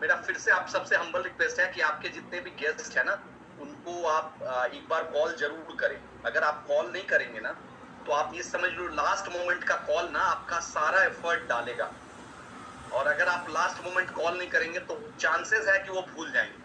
मेरा फिर से आप सबसे हम्बल रिक्वेस्ट है कि आपके जितने भी गेस्ट हैं ना, उनको आप एक बार कॉल जरूर करें। अगर आप कॉल नहीं करेंगे ना, तो आप ये समझ लो लास्ट मोमेंट का कॉल ना आपका सारा एफर्ट डालेगा, और अगर आप लास्ट मोमेंट कॉल नहीं करेंगे तो चांसेस है कि वो भूल जाएंगे।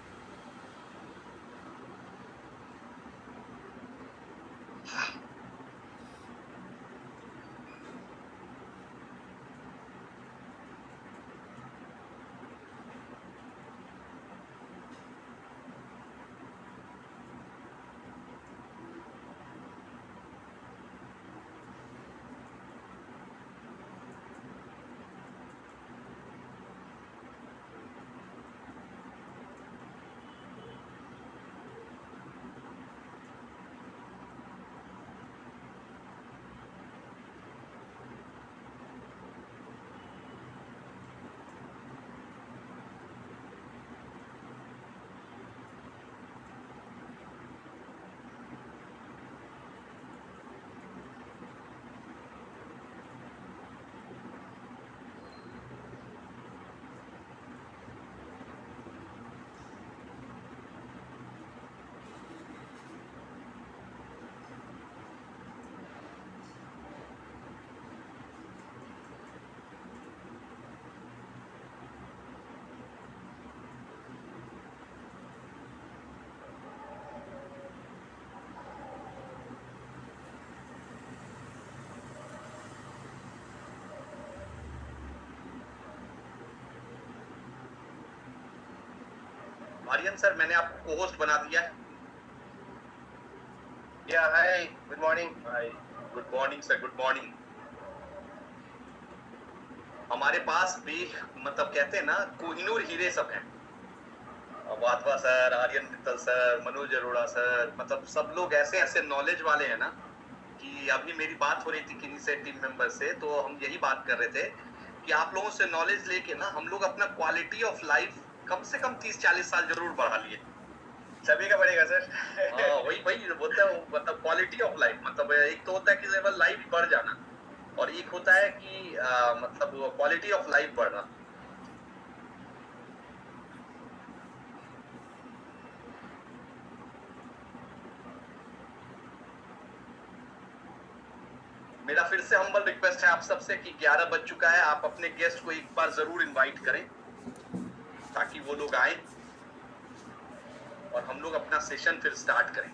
आर्यन सर, मैंने आपको होस्ट बना दिया है। या hi, good morning. Hi, good morning sir, good morning. हमारे पास भी मतलब कहते हैं ना, कोहिनूर हीरे सब हैं। Wadhwa sir, Aryan Mittal sir, Manoj Arora sir, मतलब सब लोग ऐसे ऐसे नॉलेज वाले हैं ना, कि अभी मेरी बात हो रही थी किन्हीं से टीम मेंबर से, तो हम यही बात कर रहे थे कि आप लोगों से नॉलेज लेके ना हम लोग अपना क्वालिटी ऑफ लाइफ कम से कम 30-40 साल जरूर बढ़ा लिए। सभी का बढ़ेगा सर। वही वही बोलता है, मतलब क्वालिटी ऑफ लाइफ, मतलब एक तो होता है कि लेवल लाइफ बढ़ जाना, और एक होता है कि मतलब क्वालिटी ऑफ लाइफ बढ़ना। मेरा फिर से हम्बल रिक्वेस्ट है आप सबसे कि 11 बज चुका है, आप अपने गेस्ट को एक बार जरूर इनवाइट करें ताकि वो लोग आए और हम लोग अपना सेशन फिर स्टार्ट करें।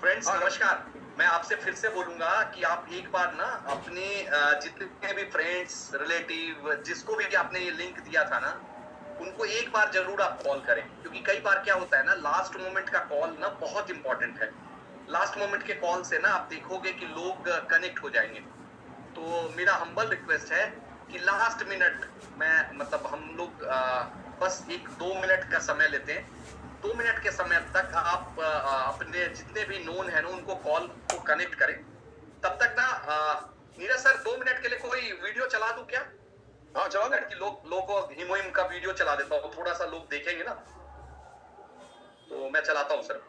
फ्रेंड्स नमस्कार, मैं आपसे फिर से बोलूंगा कि आप एक बार ना अपने जितने भी फ्रेंड्स, रिलेटिव, जिसको भी आपने ये लिंक दिया था ना, उनको एक बार जरूर आप कॉल करें, क्योंकि कई बार क्या होता है ना, लास्ट मोमेंट का कॉल ना बहुत इंपॉर्टेंट है। लास्ट मोमेंट के कॉल से ना आप देखोगे कि लोग कनेक्ट हो जाएंगे। तो मेरा हम्बल रिक्वेस्ट है कि लास्ट मिनट में मतलब हम लोग बस 1-2 मिनट का समय लेते हैं। 2 मिनट के समय तक आप अपने जितने भी नोन है ना उनको कॉल को कनेक्ट करें। तब तक ना नीरज सर 2 मिनट के लिए कोई वीडियो चला दूं क्या? हाँ चलो ना। कि लोगों हिमोहिम का वीडियो चला देता हूँ, थोड़ा सा लोग देखेंगे ना, तो मैं चलाता हूँ सर।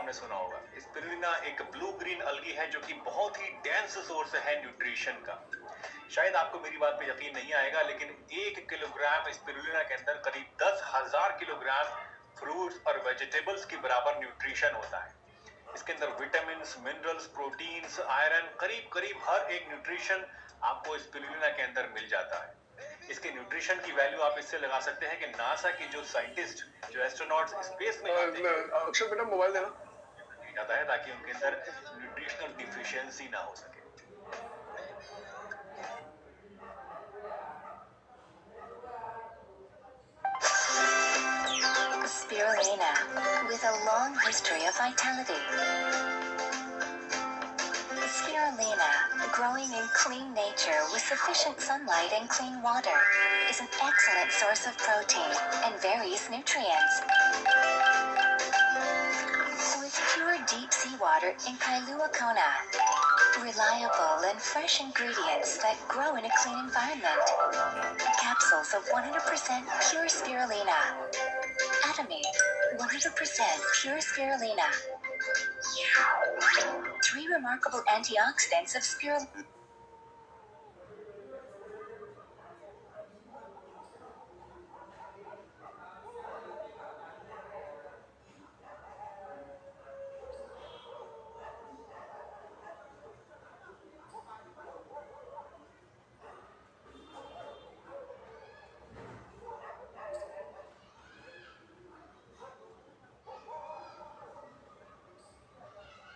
आपने सुना होगा। स्पिरुलिना एक ब्लू ग्रीन अलगी है जो कि बहुत ही डेंस सोर्स है न्यूट्रिशन का। शायद आपको मेरी बात पे यकीन नहीं आएगा, लेकिन 1 किलोग्राम स्पिरुलिना के अंदर करीब 10,000 किलोग्राम फ्रूट्स और वेजिटेबल्स के बराबर न्यूट्रिशन होता है। इसके अंदर विटामिन, मिनरल्स, प्रोटीन्स, आयरन, करीब करीब हर एक न्यूट्रिशन आपको स्पिरुलिना के अंदर मिल जाता है। इसके न्यूट्रिशन की वैल्यू आप इससे लगा सकते हैं कि नासा की जो साइंटिस्ट, जो एस्ट्रोनॉट्स स्पेस में जाते हैं, अक्षर बेटा मोबाइल देना जाता है ताकि उनके अंदर न्यूट्रिशनल डिफिशियंसी ना हो सके। Spirulina, with a long history of vitality. Spirulina, growing in clean nature with sufficient sunlight and clean water, is an excellent source of protein and various nutrients. With pure deep seawater in Kailua Kona, reliable and fresh ingredients that grow in a clean environment. Capsules of 100% pure spirulina. Atomy, 100% pure spirulina. 3 remarkable antioxidants of spirulina.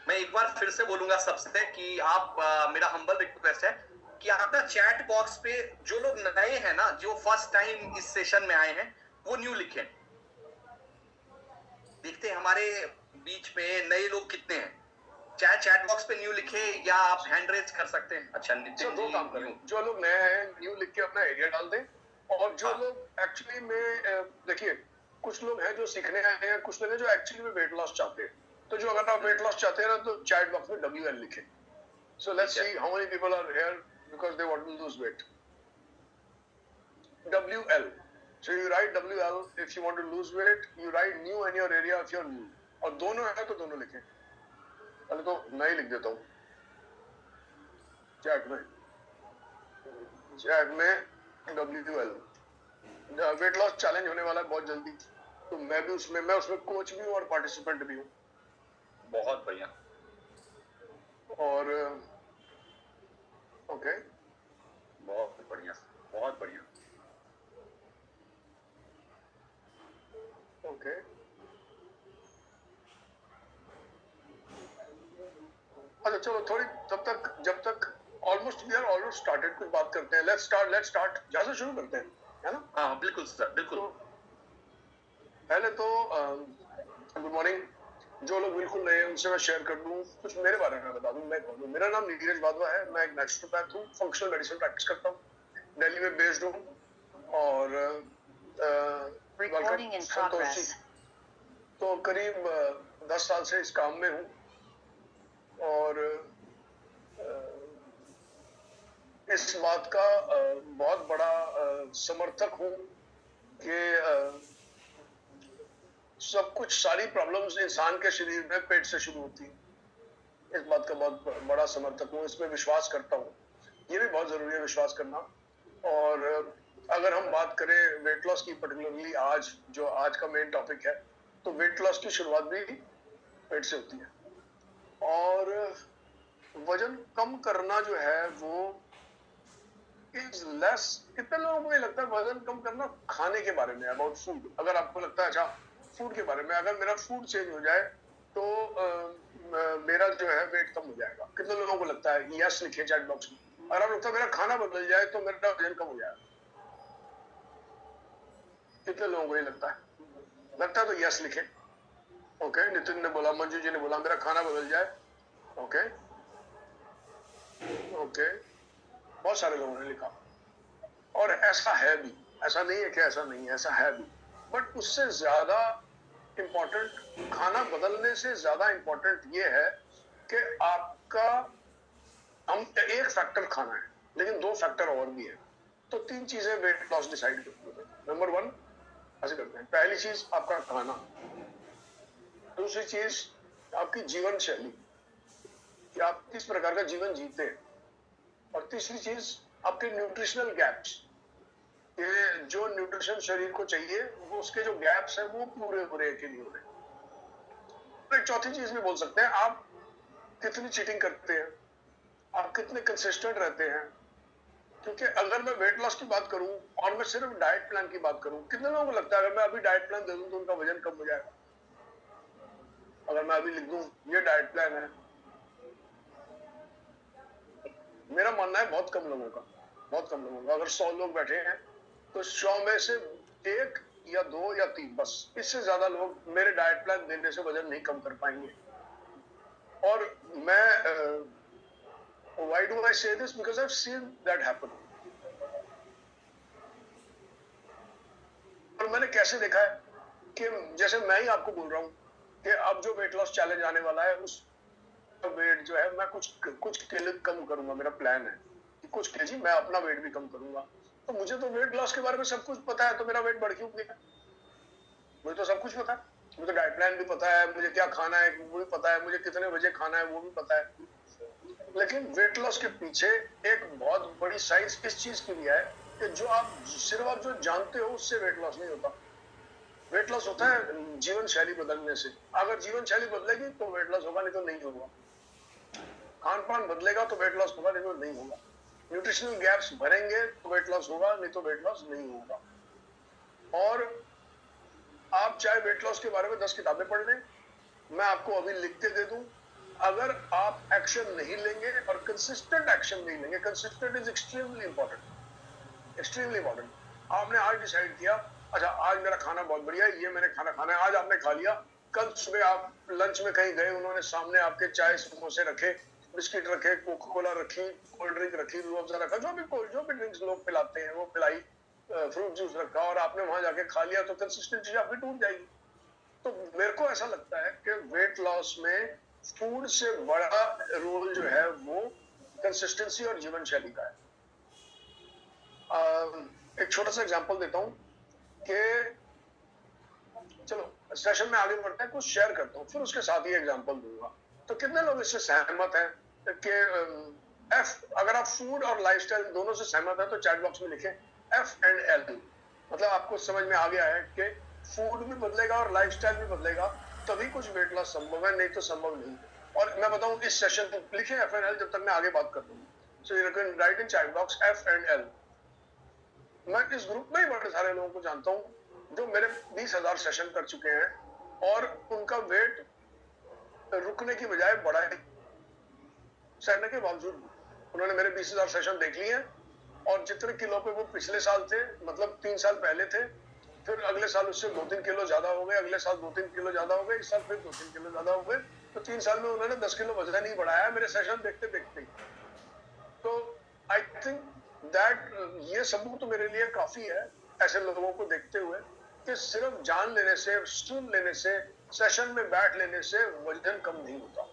मैं एक बार फिर से बोलूंगा सबसे कि आप मेरा humble request है कि आप ना चैट बॉक्स पे जो लोग नए हैं ना, जो फर्स्ट टाइम इस सेशन में आए हैं, वो न्यू लिखें। देखते हैं हमारे बीच में नए लोग कितने हैं। चाहे चैट बॉक्स पे न्यू लिखे या आप हैंड रेज कर सकते हैं। अच्छा नितिन, दो काम करें, जो लोग नए हैं न्यू लिख के अपना एरिया डाल दें, और जो लोग एक्चुअली में देखिए, कुछ लोग हैं जो सीखने आए हैं, कुछ लोग हैं जो एक्चुअली में वेट लॉस चाहते हैं। तो जो अगर आप वेट लॉस चाहते हैं ना, तो चैट बॉक्स में WL लिखें। So let's see how many people are here because they want to lose weight. WL, so you write WL if you want to lose weight, you write new in your area if you're new, और दोनों है तो दोनों लिखें। पहले तो मैं ही लिख देता हूँ चैट में WL। वेट लॉस चैलेंज होने वाला है बहुत जल्दी, तो मैं उसमें कोच भी हूँ और पार्टिसिपेंट भी हूँ। बहुत बढ़िया। और ओके, बहुत बढ़िया, बहुत बढ़िया। ओके, अच्छा चलो थोड़ी जब तक almost we are almost started, कुछ बात करते हैं। लेट्स स्टार्ट जहाँ से शुरू करते हैं, है ना? हाँ बिल्कुल सर, बिल्कुल। तो पहले तो गुड मॉर्निंग। जो लोग बिल्कुल नए हैं उनसे मैं शेयर कर दूं, कुछ मेरे बारे में बता दूं। मेरा नाम नीरज वाधवा है, मैं एक नेचुरोपैथ हूँ, फंक्शनल मेडिसिन प्रैक्टिस करता हूँ, दिल्ली में बेस्ड हूँ। और तो करीब 10 साल से इस काम में हूँ, और इस बात का बहुत बड़ा समर्थक हूँ कि सब कुछ, सारी प्रॉब्लम्स इंसान के शरीर में पेट से शुरू होती है। इस बात का बहुत बड़ा समर्थक हूँ, इसमें विश्वास करता हूँ। ये भी बहुत जरूरी है विश्वास करना। और अगर हम बात करें वेट लॉस की, पर्टिकुलरली आज का मेन टॉपिक है, तो वेट लॉस की शुरुआत भी पेट से होती है। और वजन कम करना जो है वो इज लेस। कितने लोगों को ये लगता है वजन कम करना खाने के बारे में, अबाउट फूड। अगर आपको लगता है अच्छा फूड के बारे में, अगर मेरा फूड चेंज हो जाए तो मेरा जो है वेट कम हो जाएगा। कितने लोगों को लगता है? यस लिखे चैट बॉक्स में। अगर आप लगता है मेरा खाना बदल जाए तो मेरा वजन कम हो जाएगा। कितने लोगों को ये लगता है? लगता है तो यस लिखे। ओके, नितिन ने बोला, मंजू जी ने बोला मेरा खाना बदल जाए। ओके ओके, बहुत सारे लोगों ने लिखा। और ऐसा है भी, ऐसा नहीं है कि ऐसा नहीं है, ऐसा है भी। बट उससे ज्यादा इंपॉर्टेंट, खाना बदलने से ज्यादा इंपॉर्टेंट ये है कि आपका, हम एक फैक्टर खाना है, लेकिन 2 फैक्टर और भी है। तो 3 चीजें वेट लॉस डिसाइड करती है। नंबर 1 ऐसे करते हैं, पहली चीज आपका खाना, दूसरी चीज आपकी जीवन शैली, कि आप किस प्रकार का जीवन जीते हैं, और तीसरी चीज आपके न्यूट्रिशनल गैप्स, कि जो न्यूट्रिशन शरीर को चाहिए वो उसके जो गैप्स हैं वो पूरे हो रहे हैं कि नहीं हो रहे। एक चौथी चीज भी बोल सकते हैं, आप कितनी चीटिंग करते हैं, आप कितने कंसिस्टेंट रहते हैं। क्योंकि अगर मैं वेट लॉस की बात करूं और मैं सिर्फ डाइट प्लान की बात करूं, कितने लोगों को लगता है अगर मैं अभी डाइट प्लान दे दूं तो उनका वजन कम हो जाएगा? अगर मैं अभी लिख दूं ये डाइट प्लान है, मेरा मानना है बहुत कम लोगों का, बहुत कम लोगों का। अगर 100 लोग बैठे हैं तो 100 में से 1 या 2 या 3 बस, इससे ज्यादा लोग मेरे डाइट प्लान देने से वजन नहीं कम कर पाएंगे। और मैं why do I say this? Because I've seen that happen. और मैंने कैसे देखा है कि जैसे मैं ही आपको बोल रहा हूँ कि अब जो वेट लॉस चैलेंज आने वाला है उस वेट जो है मैं कुछ किलो कम करूंगा, मेरा प्लान है कि कुछ केजी मैं अपना वेट भी कम करूंगा। तो मुझे तो वेट लॉस के बारे में सब कुछ पता है, तो मेरा वेट बढ़ क्यों गया? मुझे तो सब कुछ पता है, मुझे डाइट प्लान भी पता है, मुझे क्या खाना है वो भी पता है, मुझे कितने बजे खाना है वो भी पता है। लेकिन वेट लॉस के पीछे एक बहुत बड़ी साइंस इस चीज की भी है कि जो आप जो जानते हो उससे वेट लॉस नहीं होता। वेट लॉस होता है जीवन शैली बदलने से। अगर जीवन शैली बदलेगी तो वेट लॉस होगा, नहीं तो नहीं होगा। खान पान बदलेगा तो वेट लॉस होगा, नहीं तो नहीं होगा। न्यूट्रिशनल गैप्स भरेंगे तो वेट लॉस होगा, नहीं तो वेट लॉस नहीं होगा। और आप चाहे वेट लॉस के बारे में 10 किताबें पढ़ लें, मैं आपको अभी लिख के दे दूं, अगर आप एक्शन नहीं लेंगे और कंसिस्टेंट एक्शन नहीं लेंगे, consistent is extremely important, extremely important. आपने आज डिसाइड किया, अच्छा आज मेरा खाना बहुत बढ़िया है, ये मैंने खाना खाना है, आज आपने खा लिया। कल सुबह आप लंच में कहीं गए, उन्होंने सामने आपके चाय समोसे रखे, बिस्किट रखे, कोका कोला रखी, कोल्ड ड्रिंक रखी, रूह अफ़ज़ा रखा, जो भी ड्रिंक्स लोग पिलाते हैं वो पिलाई, फ्रूट जूस रखा, और आपने वहां जाके खा लिया, तो कंसिस्टेंसी आपकी टूट जाएगी। तो मेरे को ऐसा लगता है कि वेट लॉस में फूड से बड़ा रोल जो है वो कंसिस्टेंसी और जीवन शैली का है। एक छोटा सा एग्जांपल देता हूं कि चलो सेशन में आगे बढ़ते हैं, कुछ शेयर करता हूं, फिर उसके साथ ही एग्जांपल दूंगा। तो कितने लोग इससे सहमत हैं कि अगर आप फूड और लाइफस्टाइल दोनों से सहमत है तो चैट बॉक्स में लिखें F&L। मतलब आपको समझ में आ गया है कि फूड भी बदलेगा और लाइफस्टाइल भी बदलेगा तभी कुछ वेट लॉस संभव है, नहीं तो संभव नहीं। और मैं बताऊं इस सेशन में लिखें F&L जब तक मैं आगे बात कर दूंगा। So you can write in chat box F&L। मैं इस ग्रुप में ही बड़े सारे लोगों को जानता हूं जो मेरे 20,000 सेशन कर चुके हैं और उनका वेट रुकने की बजाय बढ़ा है। सहने के बावजूद उन्होंने मेरे 20,000 सेशन देख लिए और जितने किलो पे वो पिछले साल थे, मतलब 3 साल पहले थे, फिर अगले साल उससे 2-3 किलो ज्यादा हो गए, अगले साल 2-3 किलो ज्यादा हो गए, इस साल फिर 2-3 किलो ज्यादा हो गए। तो 3 साल में उन्होंने 10 किलो वजन ही बढ़ाया मेरे सेशन देखते देखते। तो आई थिंक दैट ये सबूत तो मेरे लिए काफी है ऐसे लोगों को देखते हुए कि सिर्फ जान लेने से, सुन लेने से, सेशन में बैठ लेने से वजन कम नहीं होता।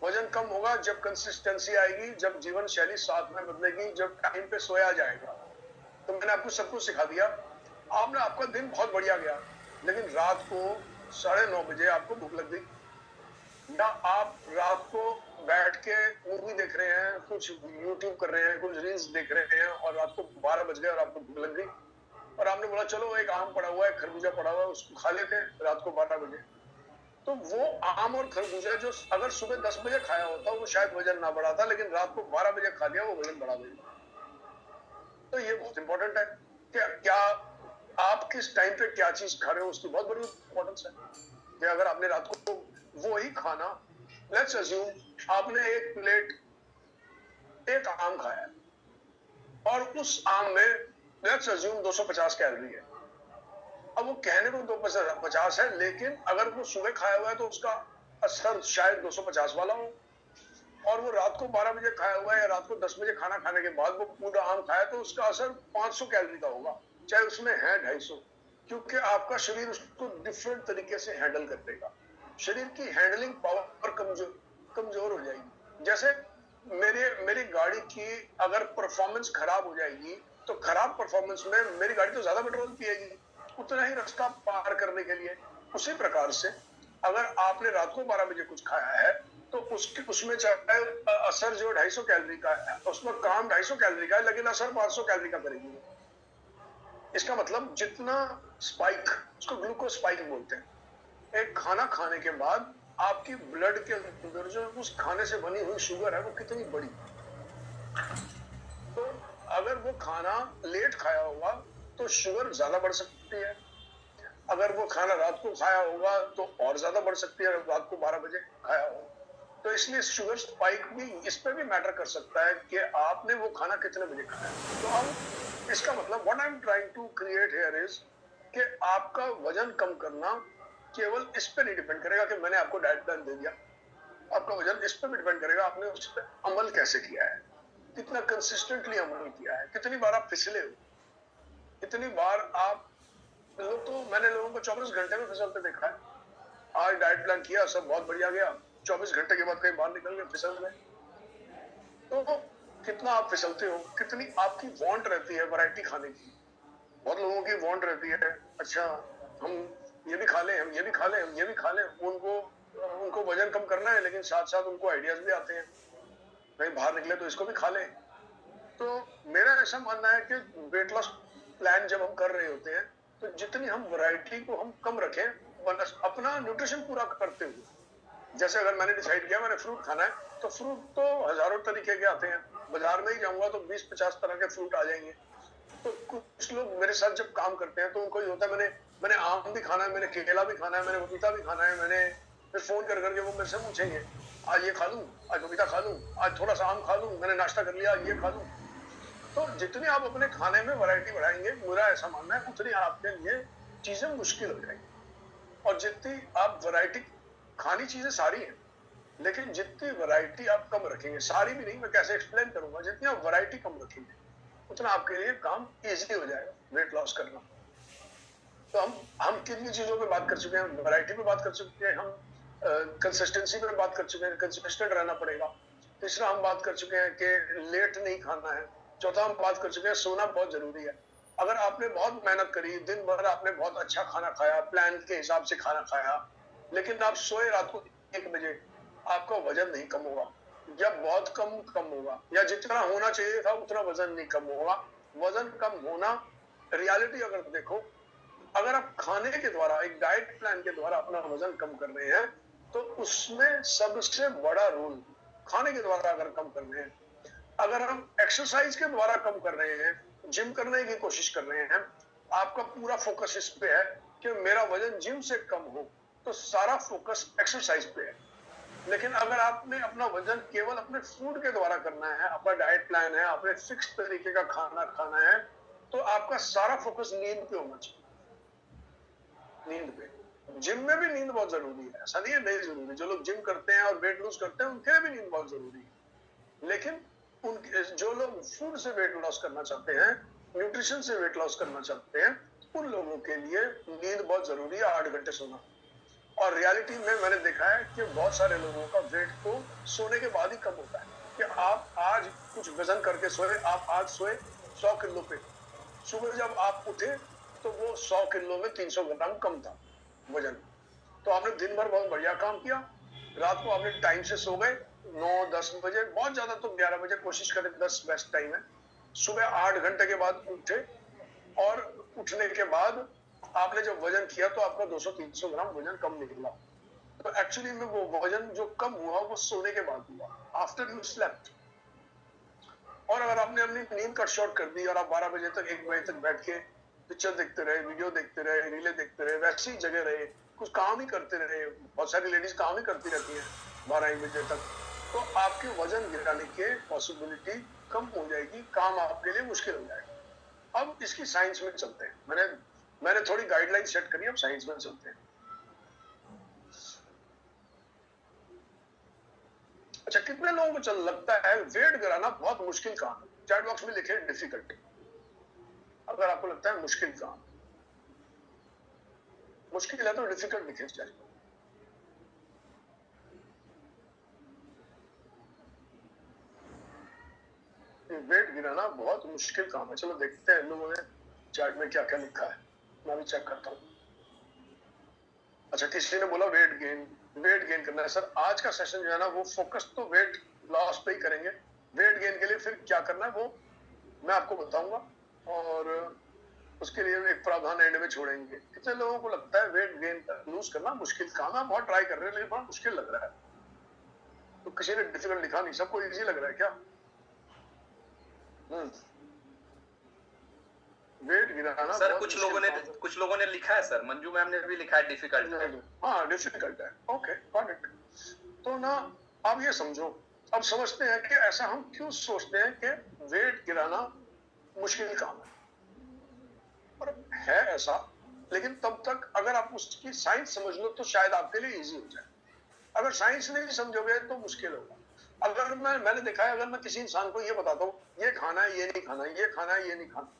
वजन कम होगा जब कंसिस्टेंसी आएगी, जब जीवन शैली साथ में बदलेगी, जब टाइम पे सोया जाएगा। तो मैंने आपको सब कुछ सिखा दिया, आपने आपका दिन बहुत बढ़िया गया, लेकिन रात को 9:30 बजे आपको भूख लग गई, या आप रात को बैठ के मूवी देख रहे हैं, कुछ यूट्यूब कर रहे हैं, कुछ रील्स देख रहे हैं और रात को 12 बज गए और आपको भूख लग गई और आपने बोला चलो एक आम पड़ा हुआ है, खरबूजा पड़ा हुआ है, उसको खा लेते हैं रात को 12 बजे। तो वो आम और खरबूजा जो अगर सुबह 10 बजे खाया होता वो शायद वजन ना बढ़ाता, लेकिन रात को 12 बजे खा लिया वो वजन बढ़ा देगा। तो ये बहुत इंपॉर्टेंट है कि क्या आप किस टाइम पे क्या चीज खा रहे हो, उसकी बहुत बड़ी इंपॉर्टेंस है। कि अगर आपने रात को वो ही खाना, लेट्स अज्यूम आपने एक प्लेट एक आम खाया और उस आम में लेट्स अज्यूम 250 कैलोरी है। अब वो कहने को 250 है, लेकिन अगर वो सुबह खाया हुआ है तो उसका असर शायद 250 वाला हो, और वो रात को 12 बजे खाया हुआ है या रात को 10 बजे खाना खाने के बाद वो पूरा आम खाया तो उसका असर 500 कैलोरी का होगा, चाहे उसमें है 250, क्योंकि आपका शरीर उसको डिफरेंट तरीके से हैंडल कर देगा। शरीर की हैंडलिंग पावर कमजोर हो जाएगी। जैसे मेरी गाड़ी की अगर परफॉर्मेंस खराब हो जाएगी तो खराब परफॉर्मेंस में मेरी गाड़ी तो ज्यादा पेट्रोल पिएगी उतना ही रास्ता पार करने के लिए। उसी प्रकार से अगर आपने रात को 12 बजे कुछ खाया है तो उसमें चाहे असर जो 250 कैलोरी का है, उसमें काम 250 कैलोरी का है, लेकिन असर 500 कैलोरी का करेगी। इसका मतलब जितना स्पाइक, उसको ग्लूकोज स्पाइक बोलते हैं, एक खाना खाने के बाद आपकी ब्लड के अंदर जो उस खाने से बनी हुई शुगर है वो कितनी बड़ी। तो अगर वो खाना लेट खाया होगा तो शुगर ज्यादा बढ़ सकती है, अगर वो खाना रात को खाया होगा तो और ज्यादा बढ़ सकती है, रात को 12 बजे खाया होगा। तो इसलिए शुगर स्पाइक भी इस पे भी मैटर कर सकता है कि आपने वो खाना कितने बजे खाया। तो अब इसका मतलब what I am trying to create here is कि आपका वजन कम करना केवल इस पे नहीं डिपेंड करेगा कि मैंने आपको डाइट प्लान दे दिया। आपका वजन इस पे भी डिपेंड करेगा आपने उस पर अमल कैसे किया है, कितना कंसिस्टेंटली अमल किया है, कितनी बार आप फिसले हो, कितनी बार आप लोग। तो मैंने लोगों को 24 घंटे में फिसलते देखा है। आज डाइट प्लान किया, सब बहुत बढ़िया गया, 24 घंटे के बाद कहीं बाहर निकल गए, फिसल गए। तो कितना आप फिसलते हो, कितनी आपकी वांट रहती है वैरायटी खाने की। बहुत लोगों की वांट रहती है, अच्छा हम ये भी खा लें, हम ये भी खा लें, हम ये भी खा लें। उनको वजन कम करना है, लेकिन साथ साथ उनको आइडियाज भी आते हैं, कहीं बाहर निकले तो इसको भी खा लें। तो मेरा ऐसा मानना है कि वेट लॉस प्लान जब हम कर रहे होते हैं तो जितनी हम वैरायटी को हम कम रखें, अपना न्यूट्रिशन पूरा करते हुए। जैसे अगर मैंने डिसाइड किया मैंने फ्रूट खाना है, तो फ्रूट तो हजारों तरीके के आते हैं, बाजार में ही जाऊंगा तो 20-50 तरह के फ्रूट आ जाएंगे। तो कुछ लोग मेरे साथ जब काम करते हैं तो उनको ये होता है मैंने आम भी खाना है, मैंने केला भी खाना है, मैंने पपीता भी खाना है, मैंने फिर फोन कर करके वो मेरे से पूछेंगे आज ये खा लूं, आज पपीता खा लूं, आज थोड़ा सा आम खा लूं, मैंने नाश्ता कर लिया, ये खा लूं। तो जितनी आप अपने खाने में वैरायटी बढ़ाएंगे, मेरा ऐसा मानना है उतनी आपके लिए चीजें मुश्किल हो जाएंगी। और जितनी आप वैरायटी, खानी चीजें सारी हैं, लेकिन जितनी वैरायटी आप कम रखेंगे, सारी भी नहीं, मैं कैसे एक्सप्लेन करूंगा, जितनी आप वैरायटी कम रखेंगे उतना आपके लिए काम इजी हो जाएगा वेट लॉस करना। तो हम किन चीजों पे बात कर चुके हैं, वैरायटी पे बात कर चुके हैं, हम कंसिस्टेंसी पे बात कर चुके हैं, कंसिस्टेंट रहना पड़ेगा। तीसरा हम बात कर चुके हैं कि लेट नहीं खाना है। चौथा हम बात कर चुके हैं सोना बहुत जरूरी है। अगर आपने बहुत मेहनत करी, दिन भर आपने बहुत अच्छा खाना खाया, प्लान के हिसाब से खाना खाया, लेकिन आप सोए रात को 1 बजे, आपका वजन नहीं कम होगा, या बहुत कम होगा, या जितना होना चाहिए था उतना वजन नहीं कम होगा। वजन कम होना रियलिटी अगर देखो, अगर आप खाने के द्वारा, एक डाइट प्लान के द्वारा अपना वजन कम कर रहे हैं तो उसमें सबसे बड़ा रोल खाने के द्वारा अगर कम कर रहे हैं। अगर हम एक्सरसाइज के द्वारा कम कर रहे हैं, जिम करने की कोशिश कर रहे हैं, आपका पूरा फोकस इस पे है कि मेरा वजन जिम से कम हो, तो सारा फोकस एक्सरसाइज पे है। लेकिन अगर आपने अपना वजन केवल अपने फूड के द्वारा करना है, अपना डाइट प्लान है, अपने फिक्स तरीके का खाना खाना है, तो आपका सारा फोकस नींद पे होना चाहिए। नींद पे, जिम में भी नींद बहुत जरूरी है, ऐसा नहीं है नहीं जरूरी। जो लोग जिम करते हैं और वेट लूज करते हैं उनके लिए भी नींद बहुत जरूरी है। लेकिन जो लोग फूड से वेट लॉस करना चाहते हैं, न्यूट्रिशन से वेट लॉस करना चाहते हैं, उन लोगों के लिए नींद बहुत जरूरी है, 8 घंटे सोना। और रियलिटी में मैंने देखा है कि बहुत सारे लोगों का वेट तो सोने के बाद ही कम होता है। कि आप आज कुछ वजन करके सोए, आप आज सोए 100 किलो पे, सुबह जब आप उठे तो वो 100 किलो में 300 ग्राम कम था वजन। तो आपने दिन भर बहुत बढ़िया काम किया, रात को आपने टाइम से सो गए 9-10 बजे, बहुत ज्यादा तो 11 बजे, कोशिश करें 10 बेस्ट टाइम है। सुबह 8 घंटे के बाद उठे, और उठने के बाद आपने जब वजन किया तो आपका 200-300 ग्राम वजन कम निकला। तो एक्चुअली में वो वजन जो कम हुआ वो सोने के बाद हुआ, आफ्टर यू स्लेप्ट। और अगर आपने अपनी नींद कट शॉर्ट कर दी और आप 12 बजे तक 1 बजे तक बैठ के पिक्चर देखते रहे, वीडियो देखते रहे, रीले देखते रहे, वैसी ही जगह रहे, कुछ काम ही करते रहे, बहुत सारी लेडीज काम ही करती रहती हैं 12-1 बजे तक, तो आपके वजन गिराने के पॉसिबिलिटी कम हो जाएगी, काम आपके लिए मुश्किल हो जाएगा। अब इसकी साइंस में चलते हैं, मैंने थोड़ी गाइडलाइन सेट करी, अब साइंस में चलते हैं। अच्छा, कितने लोगों को लगता है वेट गिराना बहुत मुश्किल काम है? चैट बॉक्स में लिखे डिफिकल्ट, अगर आपको लगता है मुश्किल काम, मुश्किल है तो डिफिकल्ट लिखे चैट। वेट गिराना बहुत मुश्किल काम है। चलो देखते हैं लोगों ने चैट में क्या क्या लिखा है, मैं भी चेक करता हूँ। अच्छा, किसी ने बोला वेट गेन करना है। सर आज का सेशन जो है ना वो फोकस तो वेट लॉस पे ही करेंगे। वेट गेन के लिए फिर क्या करना है वो मैं आपको बताऊंगा, और उसके लिए एक प्रावधान एंड में छोड़ेंगे। कितने लोगों को लगता है वेट गेन लूज करना मुश्किल काम है, बहुत ट्राई कर रहे हैं लेकिन बड़ा मुश्किल लग रहा है। तो किसी ने डिफिकल्ट लिखा नहीं, सबको इजी लग रहा है क्या? वेट गिराना सर कुछ लोगों ने लिखा है सर, मंजू मैम ने भी लिखा है डिफिकल्ट है। हाँ डिफिकल्ट है, ओके गॉट इट। तो ना आप ये समझो, अब समझते हैं कि ऐसा हम क्यों सोचते हैं कि वेट गिराना मुश्किल काम है, और है ऐसा। लेकिन तब तक अगर आप उसकी साइंस समझ लो तो शायद आपके लिए इजी हो जाए। अगर साइंस नहीं समझोगे तो मुश्किल होगा। अगर मैंने देखा है, अगर मैं किसी इंसान को ये बताता हूँ ये खाना है ये नहीं खाना, ये खाना है ये नहीं खाना,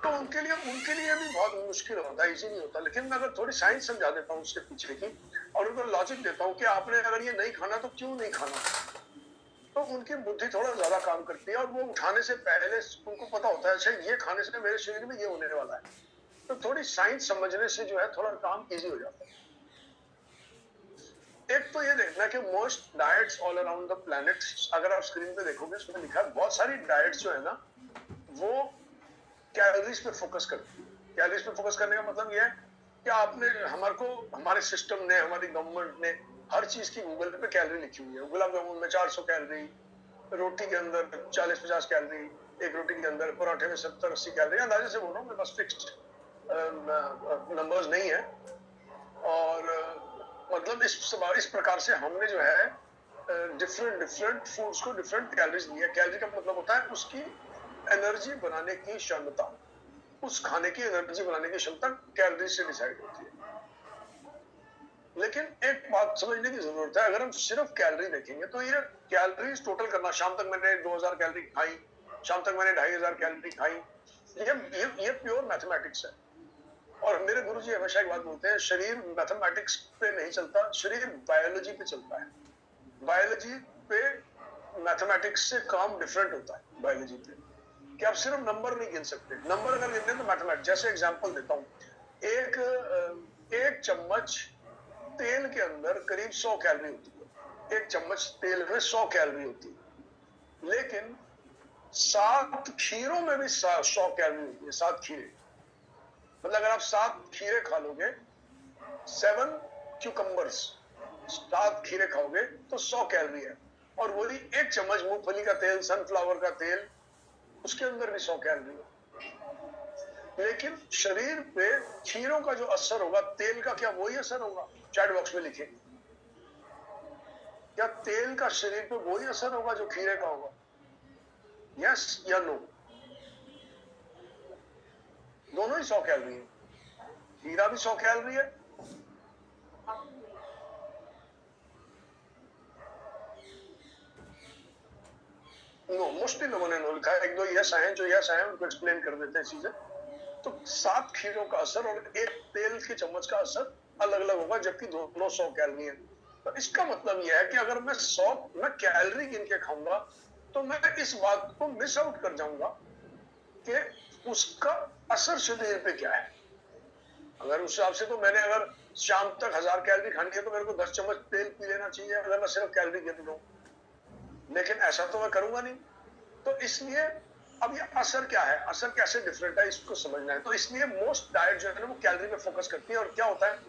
तो उनके लिए भी बहुत मुश्किल होता है, इजी नहीं होता। लेकिन मैं अगर थोड़ी साइंस समझा देता हूँ उसके पीछे की, और उनको लॉजिक देता हूँ कि आपने अगर ये नहीं खाना तो क्यों नहीं खाना, तो उनकी बुद्धि थोड़ा ज्यादा काम करती है, और वो उठाने से पहले उनको पता होता है अच्छा ये खाने से मेरे शरीर में ये होने वाला है। तो थोड़ी साइंस समझने से जो है थोड़ा काम इजी हो जाता है। एक तो ये देखना कि most diets all around the planet, अगर आप स्क्रीन पे देखोगे उसमें लिखा है बहुत सारी डाइट्स जो है ना वो कैलोरीज पे फोकस करती है। कैलोरीज पे फोकस करने का मतलब ये है कि आपने हमारे सिस्टम ने, हमारी गवर्नमेंट ने हर चीज की गूगल पे कैलोरी लिखी हुई है। गुलाब जामुन में 400 कैलोरी, रोटी के अंदर 40-50 कैलोरी, एक रोटी के अंदर पराठे में 70-80 कैलोरी, अंदाजे से बोल रहा हूँ मैं, बस फिक्स्ड नंबर्स नहीं है। और मतलब इस प्रकार से हमने जो है डिफरेंट फूड्स को डिफरेंट कैलोरीज दी है। कैलोरी का मतलब होता है उसकी एनर्जी बनाने की क्षमता, उस खाने की एनर्जी बनाने की क्षमता कैलोरी से डिसाइड होती है। लेकिन एक बात समझने की जरूरत है, अगर हम सिर्फ कैलोरी देखेंगे तो ये कैलोरीज टोटल करना, शाम तक मैंने 2000 कैलोरी खाई, शाम तक मैंने 2500 कैलोरी खाई, ये प्योर मैथमेटिक्स है। और मेरे गुरुजी हमेशा एक बात बोलते हैं, शरीर मैथमेटिक्स पे नहीं चलता, शरीर बायोलॉजी पे चलता है। बायोलॉजी पे मैथमेटिक्स से काम डिफरेंट होता है। बायोलॉजी पे कि आप सिर्फ नंबर नहीं गिन सकते, नंबर अगर गिनते हैं तो मैथमेटिक्स। जैसे एग्जांपल देता हूँ, एक चम्मच तेल के अंदर करीब 100 कैलोरी होती है। एक चम्मच तेल में 100 कैलोरी होती है, लेकिन 7 खीरों में भी 100 कैलोरी होती है। 7 खीरे मतलब अगर आप 7 खीरे खा लोगे, 7 क्यूकम्बर्स, 7 खीरे खाओगे तो 100 कैलोरी है। और वही एक चम्मच मूंगफली का तेल, सनफ्लावर का तेल, उसके अंदर भी 100 कैलोरी है। लेकिन शरीर पे खीरों का जो असर होगा, तेल का क्या वही असर होगा? चैट बॉक्स में लिखे, क्या तेल का शरीर पे वही असर होगा जो खीरे का होगा? यस या नो? दोनों ही 100 कैलोरी है, खीरा भी 100 कैलोरी है। नो, मोस्टली लोगों ने नो लिखा है। एक दो यस आए हैं, जो यस आए हैं उनको एक्सप्लेन कर देते हैं चीजें। तो 7 खीरों का असर और एक तेल के चम्मच का असर अलग अलग होगा, जबकि दोनों 100 कैलोरी है। तो इसका मतलब यह है कि अगर मैं कैलोरी गिन के खाऊंगा तो मैं इस बात को मिस आउट कर जाऊंगा कि उसका असर शरीर पे क्या है। अगर उस हिसाब से तो मैंने अगर शाम तक 1000 कैलोरी खानी है तो मेरे को 10 चम्मच तेल पी लेना चाहिए, अगर मैं सिर्फ कैलोरी गिन लूं। लेकिन ऐसा तो मैं करूंगा नहीं। तो इसलिए अब ये असर क्या है, असर कैसे डिफरेंट है, इसको समझना है। तो इसलिए मोस्ट डाइट जो है ना वो कैलोरी पे फोकस करती है। और क्या होता है,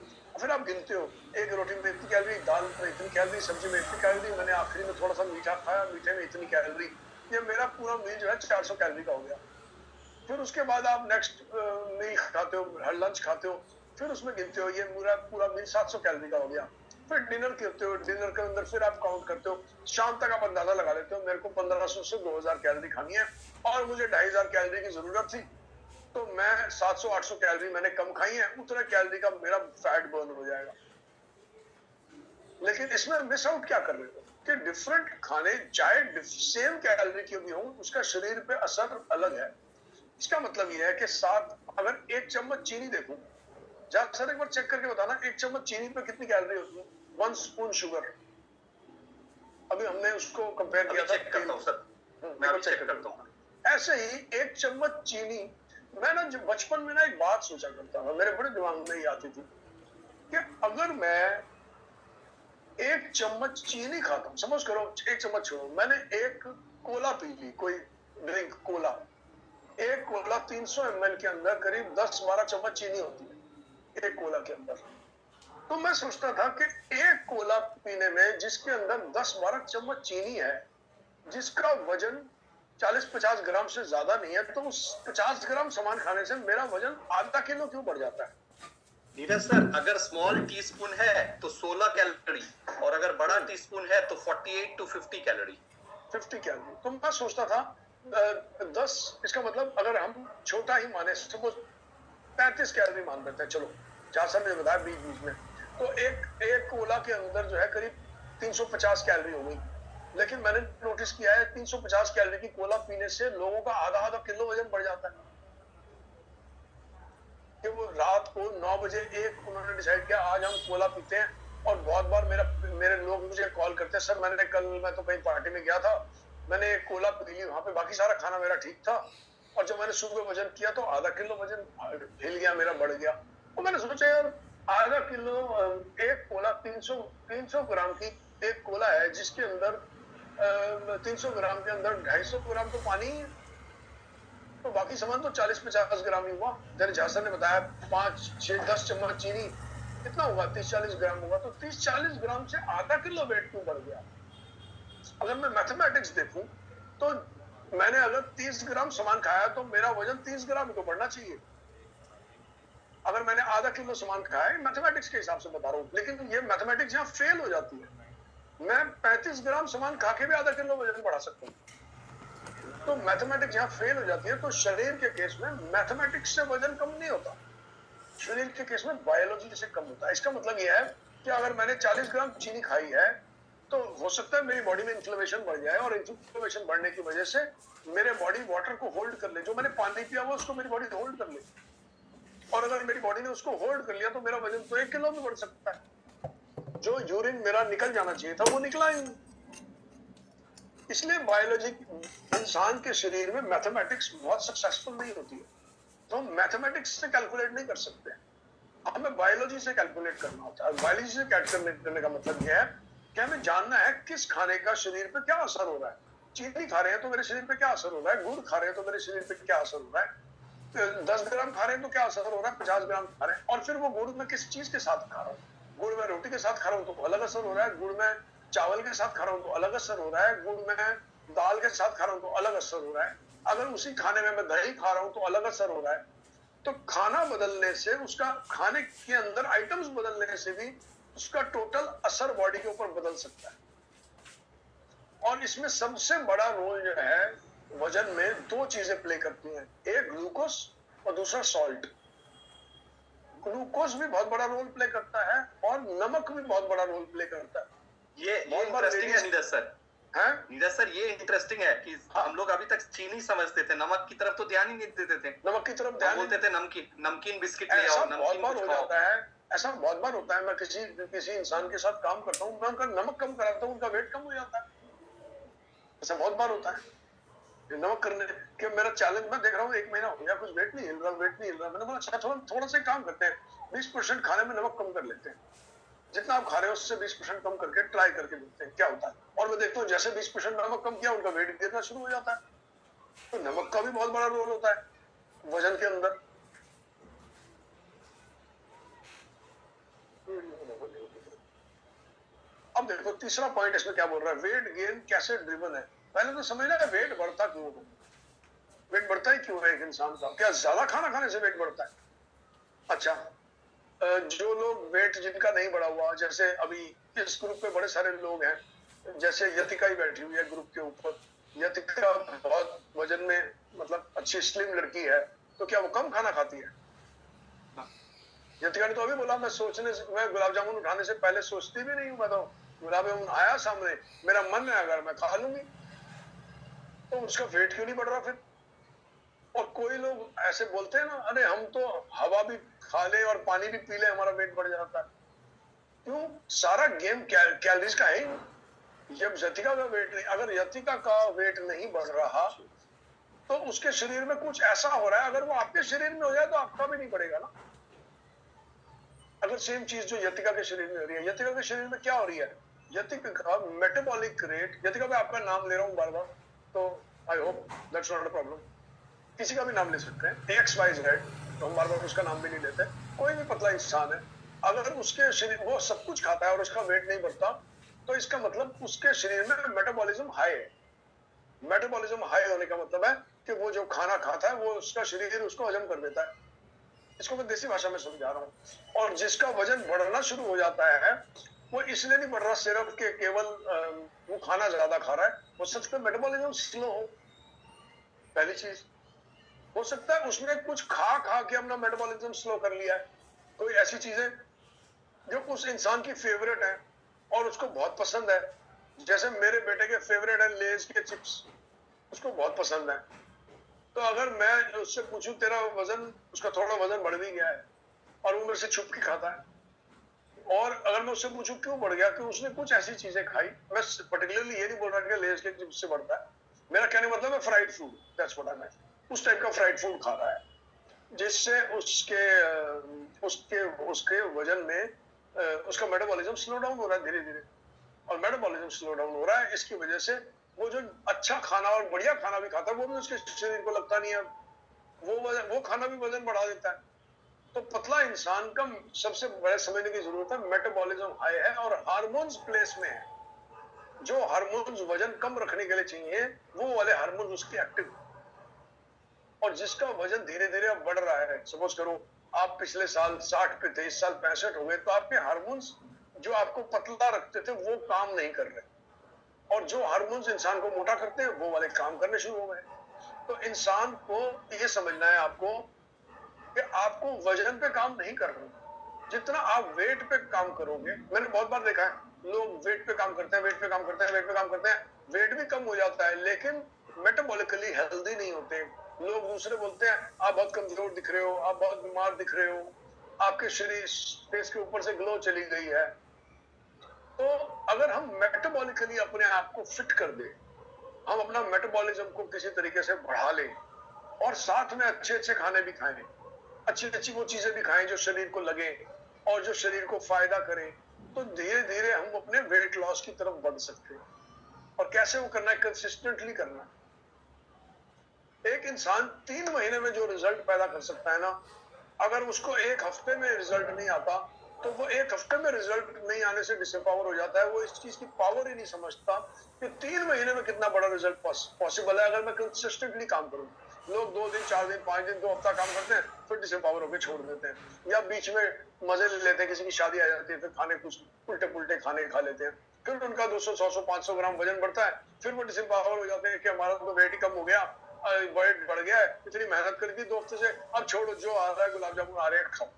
फिर आप गिनते हो, एक रोटी में इतनी कैलोरी, दाल में इतनी कैलोरी, सब्जी में इतनी कैलोरी, मैंने आखिरी में थोड़ा सा मीठा खाया, मीठे में इतनी कैलोरी, ये मेरा पूरा मील जो है 400 कैलोरी का हो गया। फिर उसके बाद आप नेक्स्ट मील खाते हो, हर लंच खाते हो, फिर उसमें गिनते हो, ये पूरा मील 700 कैलोरी का हो गया। फिर डिनर करते हो, डिनर के अंदर फिर आप काउंट करते हो, शाम तक आप अंदाजा लगा लेते हो मेरे को 1500 से 2000 कैलोरी खानी है और मुझे 2500 कैलोरी की जरूरत थी, तो मैं 700-800 कैलोरी मैंने कम खाई है, उतना कैलोरी का मेरा फैट बर्न हो जाएगा। लेकिन इसमें मिस आउट क्या कर रहे हो कि डिफरेंट खाने चाहे सेम कैलोरी के भी हो, उसका शरीर पे असर अलग है। इसका मतलब यह है कि अगर एक चम्मच चीनी देखूं, जब सर एक बार चेक करके बताना, एक चम्मच चीनी पे कितनी कैलोरी होती है? 1 स्पून शुगर। अभी हमने उसको कंपेयर किया था, चेक करता हूं सर, मैं अभी चेक करता हूं। ऐसे ही एक चम्मच चीनी, मैं ना बचपन में ना एक बात सोचा करता था, मेरे बड़े दिमाग में ही आती थी कि अगर मैं एक चम्मच चीनी खाता हूं, सपोज करो एक चम्मच छोड़ो, मैंने एक कोला पी ली, कोई ड्रिंक कोला, एक कोला 300 ml के अंदर करीब 10-12 चम्मच चीनी होती है एक कोला के अंदर। तो मैं सोचता था कि एक कोला पीने में जिसके अंदर 10-12 चम्मच चीनी है, जिसका वजन 40-50 ग्राम से ज्यादा नहीं है, तो उस 50 ग्राम सामान खाने से मेरा वजन आधा किलो क्यों बढ़ जाता है? नीरज सर, अगर स्मॉल टीस्पून है तो 16 कैलोरी, और अगर बड़ा टीस्पून है तो 48 to 50 कैलोरी। 50 कैलोरी। तो मैं सोचता था 10, इसका मतलब अगर हम छोटा ही माने, सपोज 35 कैलोरी मान लेते हैं, चलो जहां सर ने बताया बीच बीच में, तो एक कोला के अंदर जो है करीब 350 कैलोरी हो गई। लेकिन मैंने नोटिस किया है 350 कैलोरी की कोला पीने से लोगों का आधा किलो वजन बढ़ जाता है। कि वो रात को 9 बजे एक उन्होंने डिसाइड किया आज हम कोला पीते हैं, और बहुत बार मेरे लोग मुझे कॉल करते हैं, सर मैं तो कहीं पार्टी में गया था, मैंने एक कोला पी ली, वहां पे बाकी सारा खाना मेरा ठीक था, और जब मैंने सुबह वजन किया तो आधा किलो वजन हिल गया मेरा, बढ़ गया। तो मैंने सोचा यार आधा किलो, एक कोला 300 ग्राम की एक कोला है, जिसके अंदर 300 ग्राम के अंदर 250 ग्राम तो पानी ही है, तो बाकी सामान तो 40-50 ग्राम ही हुआ। जैसे झांसन ने बताया 5-6-10 चम्मच चीनी कितना हुआ, 30-40 ग्राम हुआ, तो 30-40 ग्राम से आधा किलो वेट क्यों बढ़ गया? अगर मैं मैथमेटिक्स देखूं तो मैंने अगर 30 ग्राम सामान खाया तो मेरा वजन 30 ग्राम तो बढ़ना चाहिए। अगर मैंने आधा किलो सामान खाया है, मैथमेटिक्स के हिसाब से बता रहा हूं, लेकिन ये मैथमेटिक्स यहाँ फेल हो जाती है। मैं 35 ग्राम सामान खा के भी आधा किलो वजन बढ़ा सकता हूँ, तो मैथमेटिक्स यहाँ फेल हो जाती है। तो शरीर के केस में मैथमेटिक्स से वजन कम नहीं होता, शरीर के केस में बायोलॉजी से कम होता है। इसका मतलब यह है कि अगर मैंने 40 ग्राम चीनी खाई है तो हो सकता है मेरी बॉडी में इन्फ्लेमेशन बढ़ जाए, और इन्फ्लेमेशन बढ़ने की वजह से मेरे बॉडी वाटर को होल्ड कर ले, जो मैंने पानी पिया हुआ उसको मेरी बॉडी होल्ड कर ले, और अगर मेरी बॉडी ने उसको होल्ड कर लिया तो मेरा वजन तो 1 किलो में बढ़ सकता है। जो यूरिन मेरा निकल जाना चाहिए था वो निकला ही। इसलिए बायोलॉजी, इंसान के शरीर में मैथमेटिक्स बहुत सक्सेसफुल नहीं होती है, तो हम मैथमेटिक्स से कैलकुलेट नहीं कर सकते, हमें बायोलॉजी से कैलकुलेट करना होता है। बायोलॉजी से कैलकुलेट करने का मतलब यह है कि हमें जानना है किस खाने का शरीर पे क्या असर हो रहा है। चीनी खा रहे हैं तो मेरे शरीर पे क्या असर हो रहा है, गुड़ खा रहे हैं तो मेरे शरीर पे क्या असर हो रहा है, 10 ग्राम खा रहे हैं तो क्या असर हो रहा है, 50 ग्राम खा रहे हैं, और फिर वो गुड़ में किस चीज के साथ खा रहा हूँ। गुड़ में रोटी के साथ खा रहा हूँ तो अलग असर हो रहा है, गुड़ में चावल के साथ खा रहा हूँ तो अलग असर हो रहा है, गुड़ में दाल के साथ खा रहा हूँ तो अलग असर हो रहा है, अगर उसी खाने में मैं दही खा रहा हूँ तो अलग असर हो रहा है। तो खाना बदलने से, उसका खाने के अंदर आइटम्स बदलने से भी उसका टोटल असर बॉडी के ऊपर बदल सकता है। और इसमें सबसे बड़ा रोल जो है वजन में, 2 चीजें प्ले करती हैं, एक ग्लूकोज और दूसरा सॉल्ट। ग्लूकोज भी बहुत बड़ा रोल प्ले करता है और नमक भी बहुत बड़ा रोल प्ले करता है। ये इंटरेस्टिंग है नीरज सर। है नीरज सर, ये इंटरेस्टिंग है कि हम लोग अभी तक चीनी समझते थे, नमक की तरफ तो ध्यान ही नहीं देते थे। नमक की तरफ ध्यान बोलते थे नमकीन बिस्किट ले ऐसा आओ, बहुत नमकीन बार कुछ हो खाओ। जाता है, ऐसा बहुत बार होता है। मैं किसी इंसान के साथ काम करता हूँ, मैं उनका नमक कम कराता हूँ, उनका वेट कम हो जाता है। ऐसा बहुत बार होता है। नमक करने के मेरा चैलेंज मैं देख रहा हूँ, 1 महीना हो गया, कुछ वेट नहीं हिल रहा। मैंने बोला अच्छा थोड़ा सा काम करते हैं, 20% खाने में नमक कम कर लेते हैं, जितना आप खा रहे हो उससे 20% कम करके ट्राई करके देखते हैं क्या होता है। और मैं देखता हूँ जैसे 20% नमक कम किया, उनका वेट गिरना शुरू हो जाता है। तो नमक का भी बहुत बड़ा रोल होता है वजन के अंदर। अब देखो तीसरा पॉइंट इसमें क्या बोल रहा है, वेट गेन कैसे ड्रिवन है। पहले तो समझना है वेट बढ़ता क्यों है, वेट बढ़ता ही क्यों है एक इंसान का, क्या ज्यादा खाना खाने से वेट बढ़ता है? अच्छा, जो लोग वेट जिनका नहीं बढ़ा हुआ, जैसे अभी इस ग्रुप पे बड़े सारे लोग हैं, जैसे यतिका ही बैठी हुई है ग्रुप के ऊपर। यतिका बहुत वजन में, मतलब अच्छी स्लिम लड़की है, तो क्या वो कम खाना खाती है? यतिका ने तो अभी बोला मैं गुलाब जामुन उठाने से पहले सोचती भी नहीं हूँ, मैं तो गुलाब जामुन आया सामने, मेरा मन है अगर मैं खा लूंगी, तो उसका वेट क्यों नहीं बढ़ रहा फिर? और कोई लोग ऐसे बोलते हैं ना, अरे हम तो हवा भी खा ले और पानी भी पी ले हमारा वेट बढ़ जाता है। क्यों? सारा गेम कैलोरीज का है ही। जब यतिका का वेट नहीं, अगर यतिका का वेट नहीं बढ़ रहा तो उसके शरीर में कुछ ऐसा हो रहा है, अगर वो आपके शरीर में हो जाए तो आपका भी नहीं बढ़ेगा ना। अगर सेम चीज जो यतिका के शरीर में हो रही है, यतिका के शरीर में क्या हो रही है? यतिका का मेटाबॉलिक रेट, यतिका मैं आपका नाम ले रहा हूँ बार बार, तो I hope that's not a problem, किसी का भी नाम ले सकते हैं, एक्स वाई जेड, तो हम बार बार उसका नाम भी नहीं लेते। कोई भी पतला इंसान है, अगर उसके शरीर वो सब कुछ खाता है और उसका वेट नहीं बढ़ता, तो इसका मतलब उसके शरीर में मेटाबॉलिज्म हाई है। मेटाबॉलिज्म हाई होने का मतलब है कि वो जो खाना खाता है वो उसका शरीर उसको हजम कर देता है। इसको मैं देसी भाषा में समझा रहा हूँ। और जिसका वजन बढ़ना शुरू हो जाता है, वो इसलिए नहीं बढ़ रहा सिर्फ के केवल वो खाना ज्यादा खा रहा है, वो सच में मेटाबॉलिज्म स्लो हो। पहली चीज हो सकता है उसने कुछ खा खा के अपना मेटाबॉलिज्म स्लो कर लिया है। कोई ऐसी चीजें जो उस इंसान की फेवरेट है और उसको बहुत पसंद है, जैसे मेरे बेटे के फेवरेट है लेज के चिप्स, उसको बहुत पसंद है। तो अगर मैं उससे पूछूं तेरा वजन, उसका थोड़ा वजन बढ़ भी गया है और वो मेरे से छुप के खाता है, और अगर मैं उससे पूछूं क्यों बढ़ गया, कि उसने कुछ ऐसी चीजें खाई, मैं पर्टिकुलरली ये नहीं बोल रहा कि लेज के चिप्स से बढ़ता है, मेरा कहने मतलब है fried food, that's what I mean, उस टाइप का फ्राइड फूड खा रहा है, जिससे उसके उसके वजन में उसका मेटाबॉलिज्म स्लो डाउन हो रहा है धीरे धीरे। और मेटाबॉलिज्म स्लो डाउन हो रहा है, इसकी वजह से वो जो अच्छा खाना और बढ़िया खाना भी खाता है वो भी उसके शरीर को लगता नहीं है, वो खाना भी वजन बढ़ा देता है। तो पतला इंसान का सबसे बड़े समझने की जरूरत है, मेटाबॉलिज्म हाई है और हार्मोन्स प्लेस में है। जो हार्मोन्स वजन कम रखने के लिए चाहिए, वो वाले हार्मोन्स उसके एक्टिव। और जिसका वजन धीरे धीरे अब बढ़ रहा है, सपोज करो आप पिछले साल 60 पे थे, इस साल 65 हो गए, तो आपके हार्मोन्स जो आपको पतला रखते थे वो काम नहीं कर रहे, और जो हार्मोन्स इंसान को मोटा करते हैं वो वाले काम करने शुरू हो गए। तो इंसान को ये समझना है आपको कि आपको वजन पे काम नहीं करना, जितना आप वेट पे काम करोगे। मैंने बहुत बार देखा है लोग वेट पे काम करते हैं, वेट पे काम करते हैं, वेट पे काम करते हैं, वेट भी कम हो जाता है लेकिन मेटाबॉलिकली हेल्दी नहीं होते। लोग दूसरे बोलते हैं आप बहुत कमजोर दिख रहे हो, आप बहुत बीमार दिख रहे हो, आपके शरीर फेस के ऊपर से ग्लो चली गई है। तो अगर हम मेटाबॉलिकली अपने आप को फिट कर दे, हम अपना मेटाबॉलिज्म को किसी तरीके से बढ़ा लें और साथ में अच्छे अच्छे खाने भी खाएं, अच्छी अच्छी वो चीजें भी खाएं जो शरीर को लगे और जो शरीर को फायदा करे, तो धीरे धीरे हम अपने वेट लॉस की तरफ बढ़ सकते हैं। और कैसे वो करना है? कंसिस्टेंटली करना है। एक इंसान 3 महीने में जो रिजल्ट पैदा कर सकता है ना, अगर उसको एक हफ्ते में रिजल्ट नहीं आता, तो वो एक हफ्ते में रिजल्ट नहीं आने से डिसएम्पावर हो जाता है। वो इस चीज की पावर ही नहीं समझता कि 3 महीने में कितना बड़ा रिजल्ट पॉसिबल है अगर मैं कंसिस्टेंटली काम करूं। लोग 2 दिन, 4 दिन, 5 दिन, 2 हफ्ता काम करते हैं, फिर डिसएम्पावर होकर छोड़ देते हैं, या बीच में मजे ले लेते हैं, किसी की शादी आ जाती है, फिर खाने कुछ उल्टे पुल्टे खाने खा लेते हैं, फिर उनका 200, 100, 500 ग्राम वजन बढ़ता है, फिर वो डिसएम्पावर हो जाते हैं कि हमारा तो वेट ही कम हो गया, वेट बढ़ गया है, इतनी मेहनत करी थी 2 हफ्ते से, अब छोड़ो, जो आ रहा है गुलाब जामुन आ रहे हैं खाओ,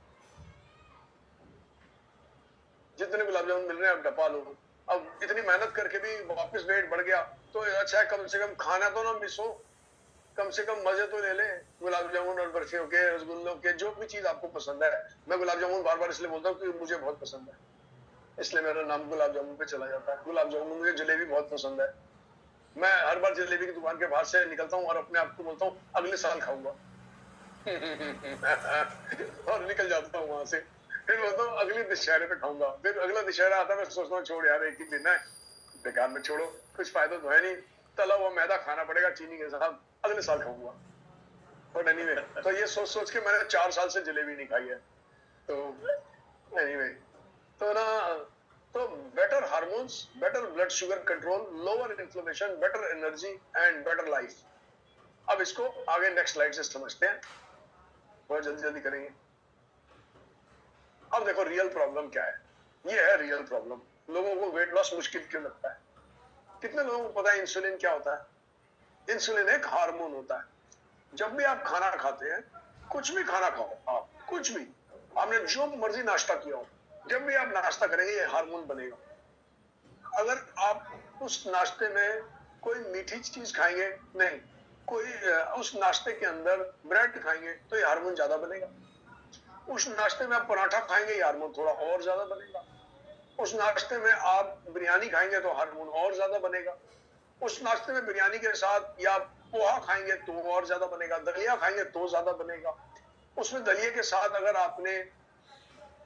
जितने गुलाब जामुन मिल रहे हैं अब डपा लो। अब इतनी मेहनत करके भी वापस वेट बढ़ गया, तो अच्छा है कम से कम खाना तो ना मिस हो, कम से कम मजे तो ले ले गुलाब जामुन और बर्फियों के, रसगुल्लों के, जो भी चीज आपको पसंद है। मैं गुलाब जामुन बार बार इसलिए बोलता हूँ कि मुझे बहुत पसंद है, इसलिए मेरा नाम गुलाब जामुन पे चला जाता है। गुलाब जामुन, मुझे जलेबी बहुत पसंद है, मैं हर बार जलेबी की दुकान के बाहर से निकलता हूँ और अपने आप को बोलता हूँ अगले साल खाऊंगा और निकल जाता हूँ वहां से, फिर बोलता हूँ अगले दशहरे पे खाऊंगा, फिर अगला दशहरा आता है, मैं सोचता हूँ छोड़ यार, एक ही दिन है, बेकार में छोड़ो, कुछ फायदा तो है नहीं, तला हुआ मैदा खाना पड़ेगा चीनी के साथ, अगले साल खाऊंगा। बट एनीवे, तो ये सोच सोच के मैंने 4 साल से जलेबी नहीं खाई है। तो एनीवे, तो ना, तो better hormones, better blood sugar control, lower inflammation, better energy and better life. अब इसको आगे नेक्स्ट स्लाइड से समझते हैं, बहुत जल्दी जल्दी करेंगे। अब देखो रियल प्रॉब्लम क्या है, ये है रियल प्रॉब्लम। लोगों को वेट लॉस मुश्किल क्यों लगता है? कितने लोगों को पता है इंसुलिन क्या होता है? इंसुलिन एक हार्मोन होता है। जब भी आप खाना खाते हैं, कुछ भी खाना खाओ आप, कुछ भी, आपने जो मर्जी नाश्ता किया हो, जब भी आप नाश्ता करेंगे ये हार्मोन बनेगा। अगर आप उस नाश्ते में कोई मीठी चीज खाएंगे, नहीं, कोई उस नाश्ते के अंदर ब्रेड खाएंगे तो ये हार्मोन ज्यादा बनेगा। उस नाश्ते में आप पराठा खाएंगे, ये हार्मोन थोड़ा और ज्यादा बनेगा। उस नाश्ते में आप बिरयानी खाएंगे तो हार्मोन और ज्यादा बनेगा। उस नाश्ते में बिरयानी के साथ या पोहा खाएंगे तो और ज्यादा बनेगा, दलिया खाएंगे तो ज्यादा बनेगा। उसमें दलिये के साथ अगर आपने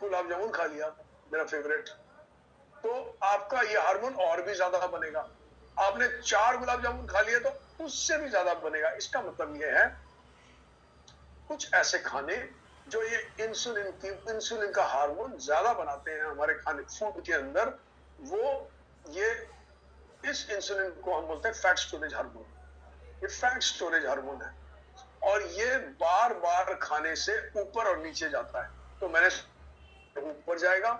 गुलाब जामुन खा लिया, मेरा फेवरेट, तो आपका ये हार्मोन और भी ज्यादा बनेगा। आपने 4 गुलाब जामुन खा लिए तो उससे भी ज्यादा बनेगा। इसका मतलब ये है कुछ ऐसे खाने जो ये इंसुलिन का हार्मोन ज्यादा बनाते हैं हमारे खाने फूड के अंदर, वो ये इस इंसुलिन को हम बोलते हैं फैट स्टोरेज हार्मोन। ये फैट स्टोरेज हार्मोन है और ये बार बार खाने से ऊपर और नीचे जाता है। तो मैंने ऊपर जाएगा,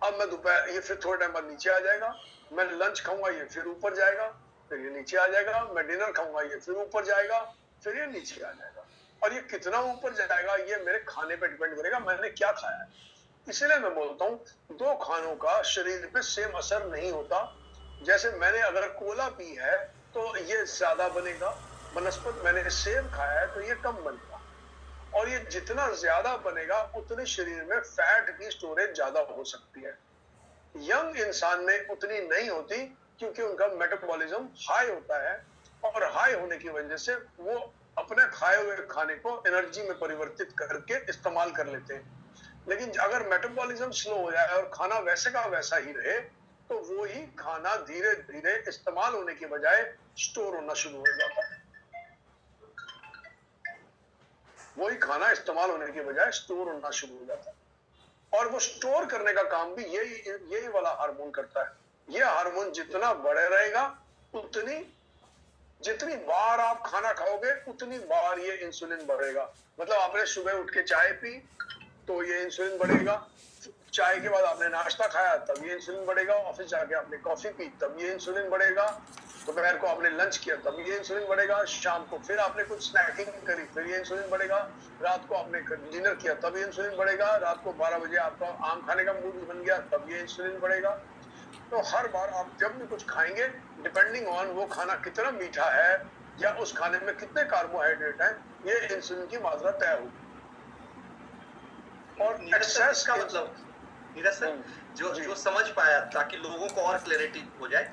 अब मैं दोपहर, ये फिर थोड़े टाइम बाद नीचे आ जाएगा, मैं लंच खाऊंगा, ये फिर ऊपर जाएगा, फिर ये नीचे आ जाएगा, मैं डिनर खाऊंगा, ये फिर ऊपर जाएगा, फिर ये नीचे आ जाएगा। और ये कितना ऊपर जाएगा ये मेरे खाने पे डिपेंड करेगा, मैंने क्या खाया है। इसलिए मैं बोलता हूँ 2 खानों का शरीर पे सेम असर नहीं होता। जैसे मैंने अगर कोला पी है तो ये ज्यादा बनेगा, बनस्पत मैंने सेब खाया है तो ये कम बनेगा। और ये जितना ज्यादा बनेगा उतने शरीर में फैट की स्टोरेज ज्यादा हो सकती है। यंग इंसान में उतनी नहीं होती क्योंकि उनका मेटाबॉलिज्म हाई होता है और हाई होने की वजह से वो अपने खाए हुए खाने को एनर्जी में परिवर्तित करके इस्तेमाल कर लेते हैं। लेकिन अगर मेटाबॉलिज्म स्लो हो जाए और खाना वैसे का वैसा ही रहे तो वो ही खाना धीरे धीरे इस्तेमाल होने के बजाय स्टोर होना शुरू हो जाता है। वही खाना इस्तेमाल होने के बजाय स्टोर होना शुरू हो जाता है और वो स्टोर करने का काम भी यही वाला हार्मोन करता है। ये हार्मोन जितना बड़े रहेगा उतनी जितनी बार आप खाना खाओगे उतनी बार ये इंसुलिन बढ़ेगा। मतलब आपने सुबह उठ के चाय पी तो ये इंसुलिन बढ़ेगा, चाय के बाद आपने नाश्ता खाया तब ये इंसुलिन बढ़ेगा, ऑफिस जाके आपने कॉफी पी तब ये इंसुलिन बढ़ेगा, दोपहर को आपने लंच किया तब ये इंसुलिन बढ़ेगा, शाम को फिर आपने कुछ स्नैकिंग करी फिर ये इंसुलिन बढ़ेगा, रात को आपने डिनर किया तब ये इंसुलिन बढ़ेगा, रात को 12 बजे आपका आम खाने का मूड बन गया तब ये इंसुलिन बढ़ेगा। तो हर बार आप जब भी कुछ खाएंगे डिपेंडिंग ऑन वो खाना कितना मीठा है या उस खाने में कितने कार्बोहाइड्रेट हैं, ये इंसुलिन की मात्रा तय होगी। और एक्सेस का मतलब नीरज सर जो समझ पाया ताकि लोगों को और क्लैरिटी हो जाए,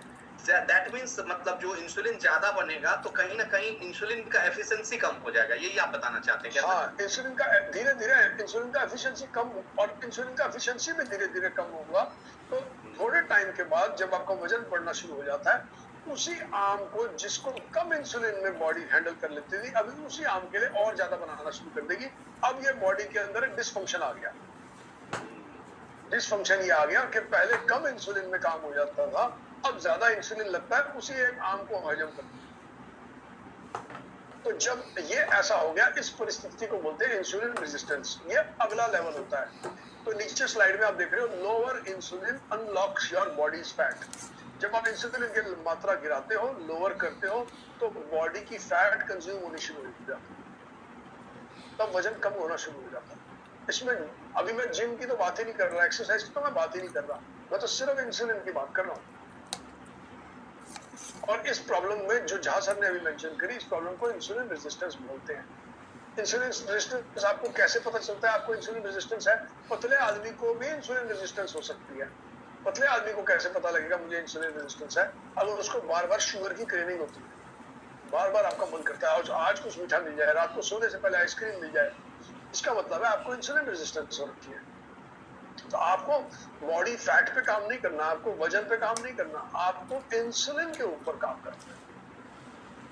दैट मीन्स मतलब जो इंसुलिन ज्यादा बनेगा तो कहीं ना कहीं इंसुलिन का एफिशिएंसी कम हो जाएगा, यही आप बताना चाहते हैं क्या? हाँ, इंसुलिन का धीरे धीरे इंसुलिन का एफिशिएंसी कम और इंसुलिन का एफिशिएंसी भी धीरे धीरे कम होगा। तो थोड़े टाइम के बाद जब आपका वजन बढ़ना शुरू हो जाता है, उसी आम को जिसको कम इंसुलिन में बॉडी हैंडल कर लेती थी अभी उसी आम के लिए और ज्यादा बनाना शुरू कर देगी। अब ये बॉडी के अंदर एक डिसफंक्शन आ गया। डिसफंक्शन ये आ गया कि पहले कम इंसुलिन में काम हो जाता था, अब ज्यादा इंसुलिन लगता है उसी एक आम को हजम करने। तो जब ये ऐसा हो गया, इस परिस्थिति को बोलते हैं इंसुलिन रेजिस्टेंस। ये अगला लेवल होता है। तो नीचे स्लाइड में आप देख रहे हो, lower insulin unlocks your bodies fat. जब आप इंसुलिन की मात्रा गिराते हो, लोअर करते हो, तो बॉडी की फैट कंज्यूम होनी शुरू हो जाती है, तब वजन कम होना शुरू हो जाता है। इसमें अभी मैं जिम की तो बात ही नहीं कर रहा, एक्सरसाइज की तो मैं बात ही नहीं कर रहा, मैं तो सिर्फ इंसुलिन की बात कर रहा हूँ। और इस प्रॉब्लम में जो झा सर ने अभी मेंशन करी, इस प्रॉब्लम को इंसुलिन रेजिस्टेंस बोलते हैं। इंसुलिन रेजिस्टेंस आपको कैसे पता चलता है आपको इंसुलिन रेजिस्टेंस है? पतले आदमी को भी इंसुलिन रेजिस्टेंस हो सकती है। पतले आदमी को कैसे पता लगेगा मुझे इंसुलिन रेजिस्टेंस है? अगर उसको बार बार शुगर की क्रेविंग होती है, बार बार आपका मन करता है आज कुछ मीठा मिल जाए, रात को सोने से पहले आइसक्रीम मिल जाए, इसका मतलब है आपको इंसुलिन रेजिस्टेंस हो रखी है। तो आपको बॉडी फैट पे काम नहीं करना, आपको वजन पे काम नहीं करना, आपको इंसुलिन के ऊपर काम करना है।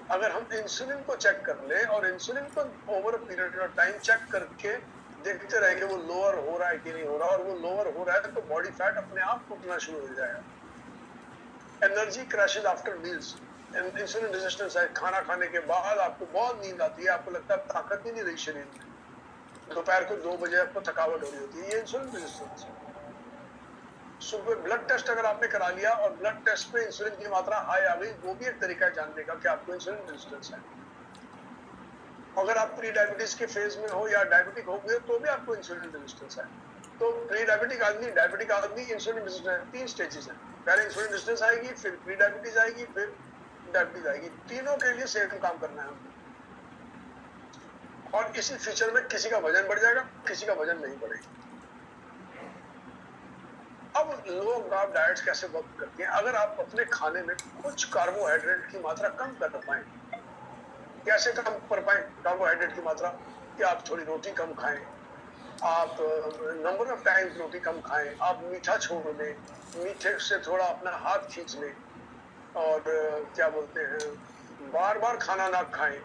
अगर हम इंसुलिन को चेक कर ले और इंसुलिन को over period of time check करके देखते रहे कि वो लोअर हो रहा है कि नहीं हो रहा, और वो लोअर हो रहा है तो बॉडी फैट अपने आप टूटना शुरू हो जाएगा। Energy crashes after meals, insulin resistance है। खाना खाने के बाद आपको बहुत नींद आती है, आपको लगता है ताकत ही नहीं रही शरीर में, दोपहर को 2 बजे आपको थकावट हो रही होती है, ये इंसुलिन रेजिस्टेंस है। सुबह ब्लड टेस्ट अगर आपने करा लिया और ब्लड टेस्ट पे इंसुलिन की मात्रा हाई आ गई, वो भी एक तरीका है जानने का कि आपको इंसुलिन रेजिस्टेंस है। अगर आप प्री डायबिटीज के फेज में हो या डायबिटिक हो गए तो भी आपको इंसुलिन रेजिस्टेंस है। तो प्री डायबिटिक आदमी, डायबिटिक आदमी इंसुलिन रेजिस्टेंस 3 स्टेजेस है। पहले इंसुलिन रेजिस्टेंस आएगी, फिर प्री डायबिटीज आएगी, फिर डायबिटीज आएगी। तीनों के लिए सेम काम करना है हमको। और इसी फीचर में किसी का वजन बढ़ जाएगा, किसी का वजन नहीं बढ़ेगा। अब लो कार्ब डाइट्स कैसे वर्क करती हैं? अगर आप अपने खाने में कुछ कार्बोहाइड्रेट की मात्रा कम कर पाए, कैसे कम कर पाए कार्बोहाइड्रेट की मात्रा? कि आप थोड़ी रोटी कम खाएं, आप नंबर ऑफ टाइम्स रोटी कम खाएं, आप मीठा छोड़ दें, मीठे से थोड़ा अपना हाथ खींच लें, और क्या बोलते हैं, बार बार खाना ना खाएं।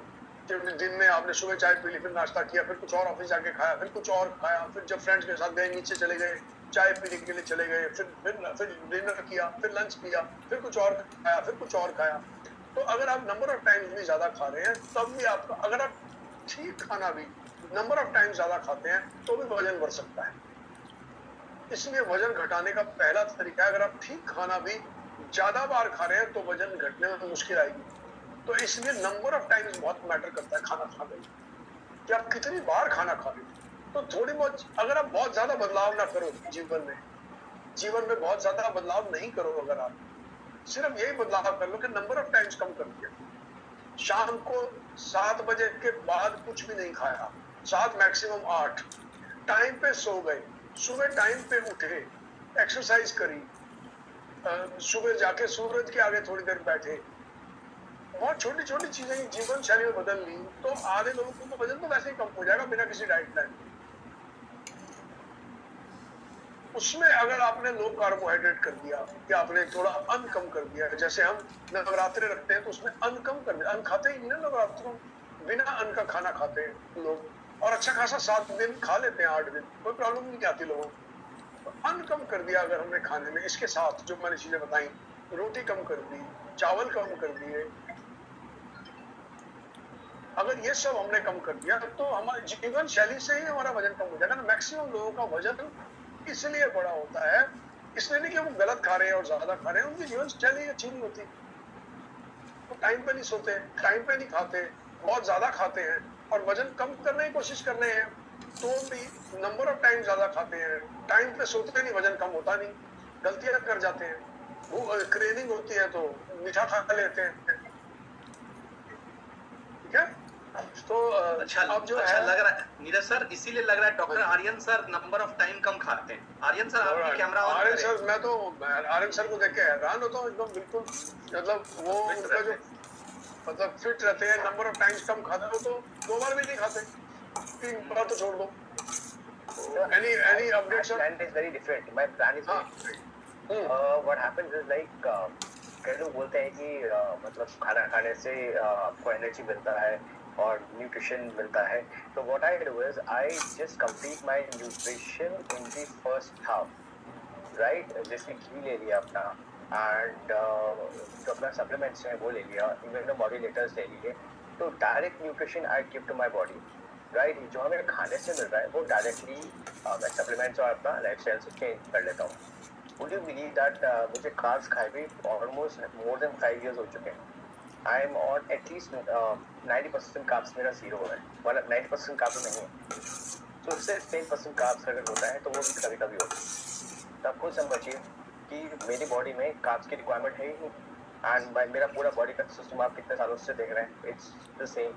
क्योंकि दिन में आपने सुबह चाय पी ली, फिर नाश्ता किया, फिर कुछ और ऑफिस जाके खाया, फिर कुछ और खाया, फिर जब फ्रेंड्स के साथ गए नीचे चले गए, चाय पीने के लिए चले गए, फिर डिनर किया, फिर लंच किया, फिर कुछ और खाया, फिर कुछ और खाया। तो अगर आप नंबर ऑफ टाइम्स भी ज्यादा खा रहे हैं तब भी आपका, अगर आप ठीक खाना भी नंबर ऑफ टाइम्स ज्यादा खाते हैं तो भी वजन बढ़ सकता है। इसलिए वजन घटाने का पहला तरीका है, अगर आप ठीक खाना भी ज्यादा बार खा रहे हैं तो वजन घटने में मुश्किल आएगी। तो इसलिए नंबर ऑफ टाइम्स बहुत मैटर करता है खाना खाने में, कि आप कितनी बार खाना खा रहे हैं। तो थोड़ी बहुत, अगर आप बहुत ज्यादा बदलाव ना करो जीवन में बहुत ज्यादा बदलाव नहीं करो, अगर आप सिर्फ यही बदलाव कर लो कि नंबर ऑफ टाइम्स कम कर दिया, शाम को 7 बजे के बाद कुछ भी नहीं खाया, 7 मैक्सिमम 8, टाइम पे सो गए, सुबह टाइम पे उठे, एक्सरसाइज करी, सुबह जाके सूरज के आगे थोड़ी देर बैठे, बहुत छोटी छोटी चीजें जीवन शैली में बदल ली, तो आधे लोगों को वजन तो वैसे ही कम हो जाएगा बिना किसी डाइट प्लान। उसमें अगर आपने लो कार्बोहाइड्रेट कर दिया, कि आपने थोड़ा अन्न कम कर दिया, जैसे हम नवरात्रे रखते हैं तो उसमें अन्न कम कर दिया, अन्न खाते ही नहीं ना नवरात्रों, बिना अन्न का खाना खाते हैं लोग, और अच्छा खासा 7 दिन खा लेते हैं, 8 दिन, कोई प्रॉब्लम नहीं आती लोगों को। तो अन्न कम कर दिया अगर हमने खाने में, इसके साथ जो मैंने चीजें बताई, रोटी कम कर दी, चावल कम कर दिए, अगर ये सब हमने कम कर दिया तो हमारे जीवन शैली से ही हमारा वजन कम हो जाएगा ना। मैक्सिमम लोगों का वजन इसलिए बड़ा होता है, इसलिए नहीं कि वो गलत खा रहे हैं और ज्यादा खा रहे हैं, उनकी जीवन शैली अच्छी नहीं होती, वो टाइम पे नहीं सोते, टाइम पे नहीं खाते, बहुत ज्यादा खाते हैं, और वजन कम करने की कोशिश कर रहे हैं तो भी नंबर ऑफ टाइम ज्यादा खाते हैं, टाइम पे सोते नहीं, वजन कम होता नहीं, गलतियां कर जाते हैं, वो क्रेविंग होती है तो मीठा खा लेते हैं, ठीक है। तो अच्छा अब जो अच्छा है, लग रहा है नीरज सर, इसीलिए लग रहा है doctor Aryan sir number of time कम खाते हैं। आर्यन सर आपकी कैमरा ऑन आर्यन करें। सर, मैं तो आर्यन सर को देख के हैरान होता हूँ एकदम, बिल्कुल, मतलब वो फिट उनका जो, रहते हैं। मतलब फिट रहते हैं, नंबर ऑफ टाइम्स कम खाते हो तो 2 बार भी नहीं खाते, 3 बार तो छोड़ दो। Any updates, sir? My plan is very different. My plan is हाँ, very different. What happens is like कई लोग बोलते हैं कि मतलब खाना खाने से आपको एनर्जी मिलता है और न्यूट्रिशन मिलता है। तो what I do is I just complete my nutrition in the first half, right? जैसे घी ले लिया अपना, and जो अपना सप्लीमेंट्स है वो ले लिया, इम्यूनो मॉड्यूलेटर्स ले लिए, तो direct nutrition I give to my body, right. जो हमें खाने से मिल रहा है वो डायरेक्टली मैं सप्लीमेंट्स और अपना लाइफ स्टाइल से चेंज कर लेता हूँ। वुड यू बिलीव दैट मुझे कार्ब्स खाए भी ऑलमोस्ट मोर देन 5 years हो चुके हैं। I am on at least 90% carbs मेरा जीरो है, मतलब 90% कार्ब्स नहीं है, तो उससे 10% कार्ब्स अगर होता है तो वो भी कभी कभी होता है। तो आपको समझिए कि मेरी बॉडी में कार्ब्स की रिक्वायरमेंट है ही नहीं, एंड मेरा पूरा बॉडी का सिस्टम आप कितने सालों से देख रहे हैं, इट्स द सेम।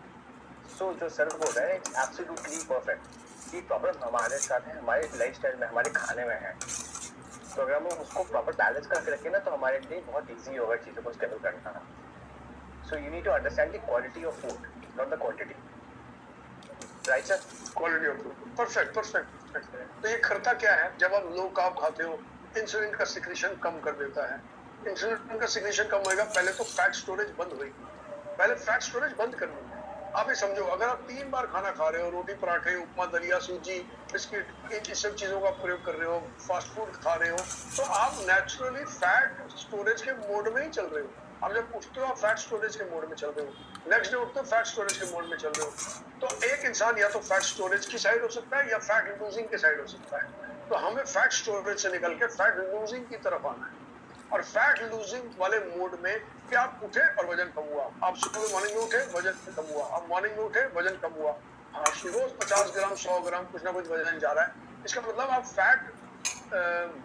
सो जो सर बोल रहा है इट्स एब्सोल्युटली परफेक्ट। ये प्रॉब्लम हमारे साथ है, हमारे लाइफस्टाइल में, हमारे खाने में है। तो अगर हम उसको प्रॉपर बैलेंस करके रखें ना तो हमारे लिए बहुत ईजी होगा चीज़ों को स्टेबल करना। So you need to understand the quality of food, not the quantity, right sir? Quality of food, perfect perfect. तो ये करता क्या है, जब आप लो कार्ब खाते हो, इंसुलिन का सिक्रीशन कम कर देता है। इंसुलिन का सिक्रीशन कम होएगा, पहले तो फैट स्टोरेज बंद होगी, पहले फैट स्टोरेज बंद करनी है। आप ये समझो, अगर आप 3 बार खाना खा रहे हो, रोटी पराठे, उपमा, दलिया, सूजी, बिस्किट, इन सब चीजों का प्रयोग कर रहे हो, फास्ट फूड खा रहे हो, तो आप नेचुरली फैट स्टोरेज के मोड में ही चल रहे हो। आप जब उठते हो आप फैट स्टोरेज के मोड में चल रहे हो, नेक्स्ट डे उठते हो फैट स्टोरेज के मोड में चल रहे हो। तो एक इंसान या तो फैट स्टोरेज की साइड हो सकता है या फैट लूजिंग की साइड हो सकता है। तो हमें फैट स्टोरेज से निकल के फैट लूजिंग की तरफ आना है, और फैट लूजिंग वाले मोड में कि आप उठे और वजन कम हुआ, आप सुबह मॉर्निंग में उठे वजन कम हुआ, आप मॉर्निंग में उठे वजन कम हुआ, आप रोज 50 ग्राम 100 ग्राम कुछ ना कुछ वजन जा रहा है, इसका मतलब आप फैट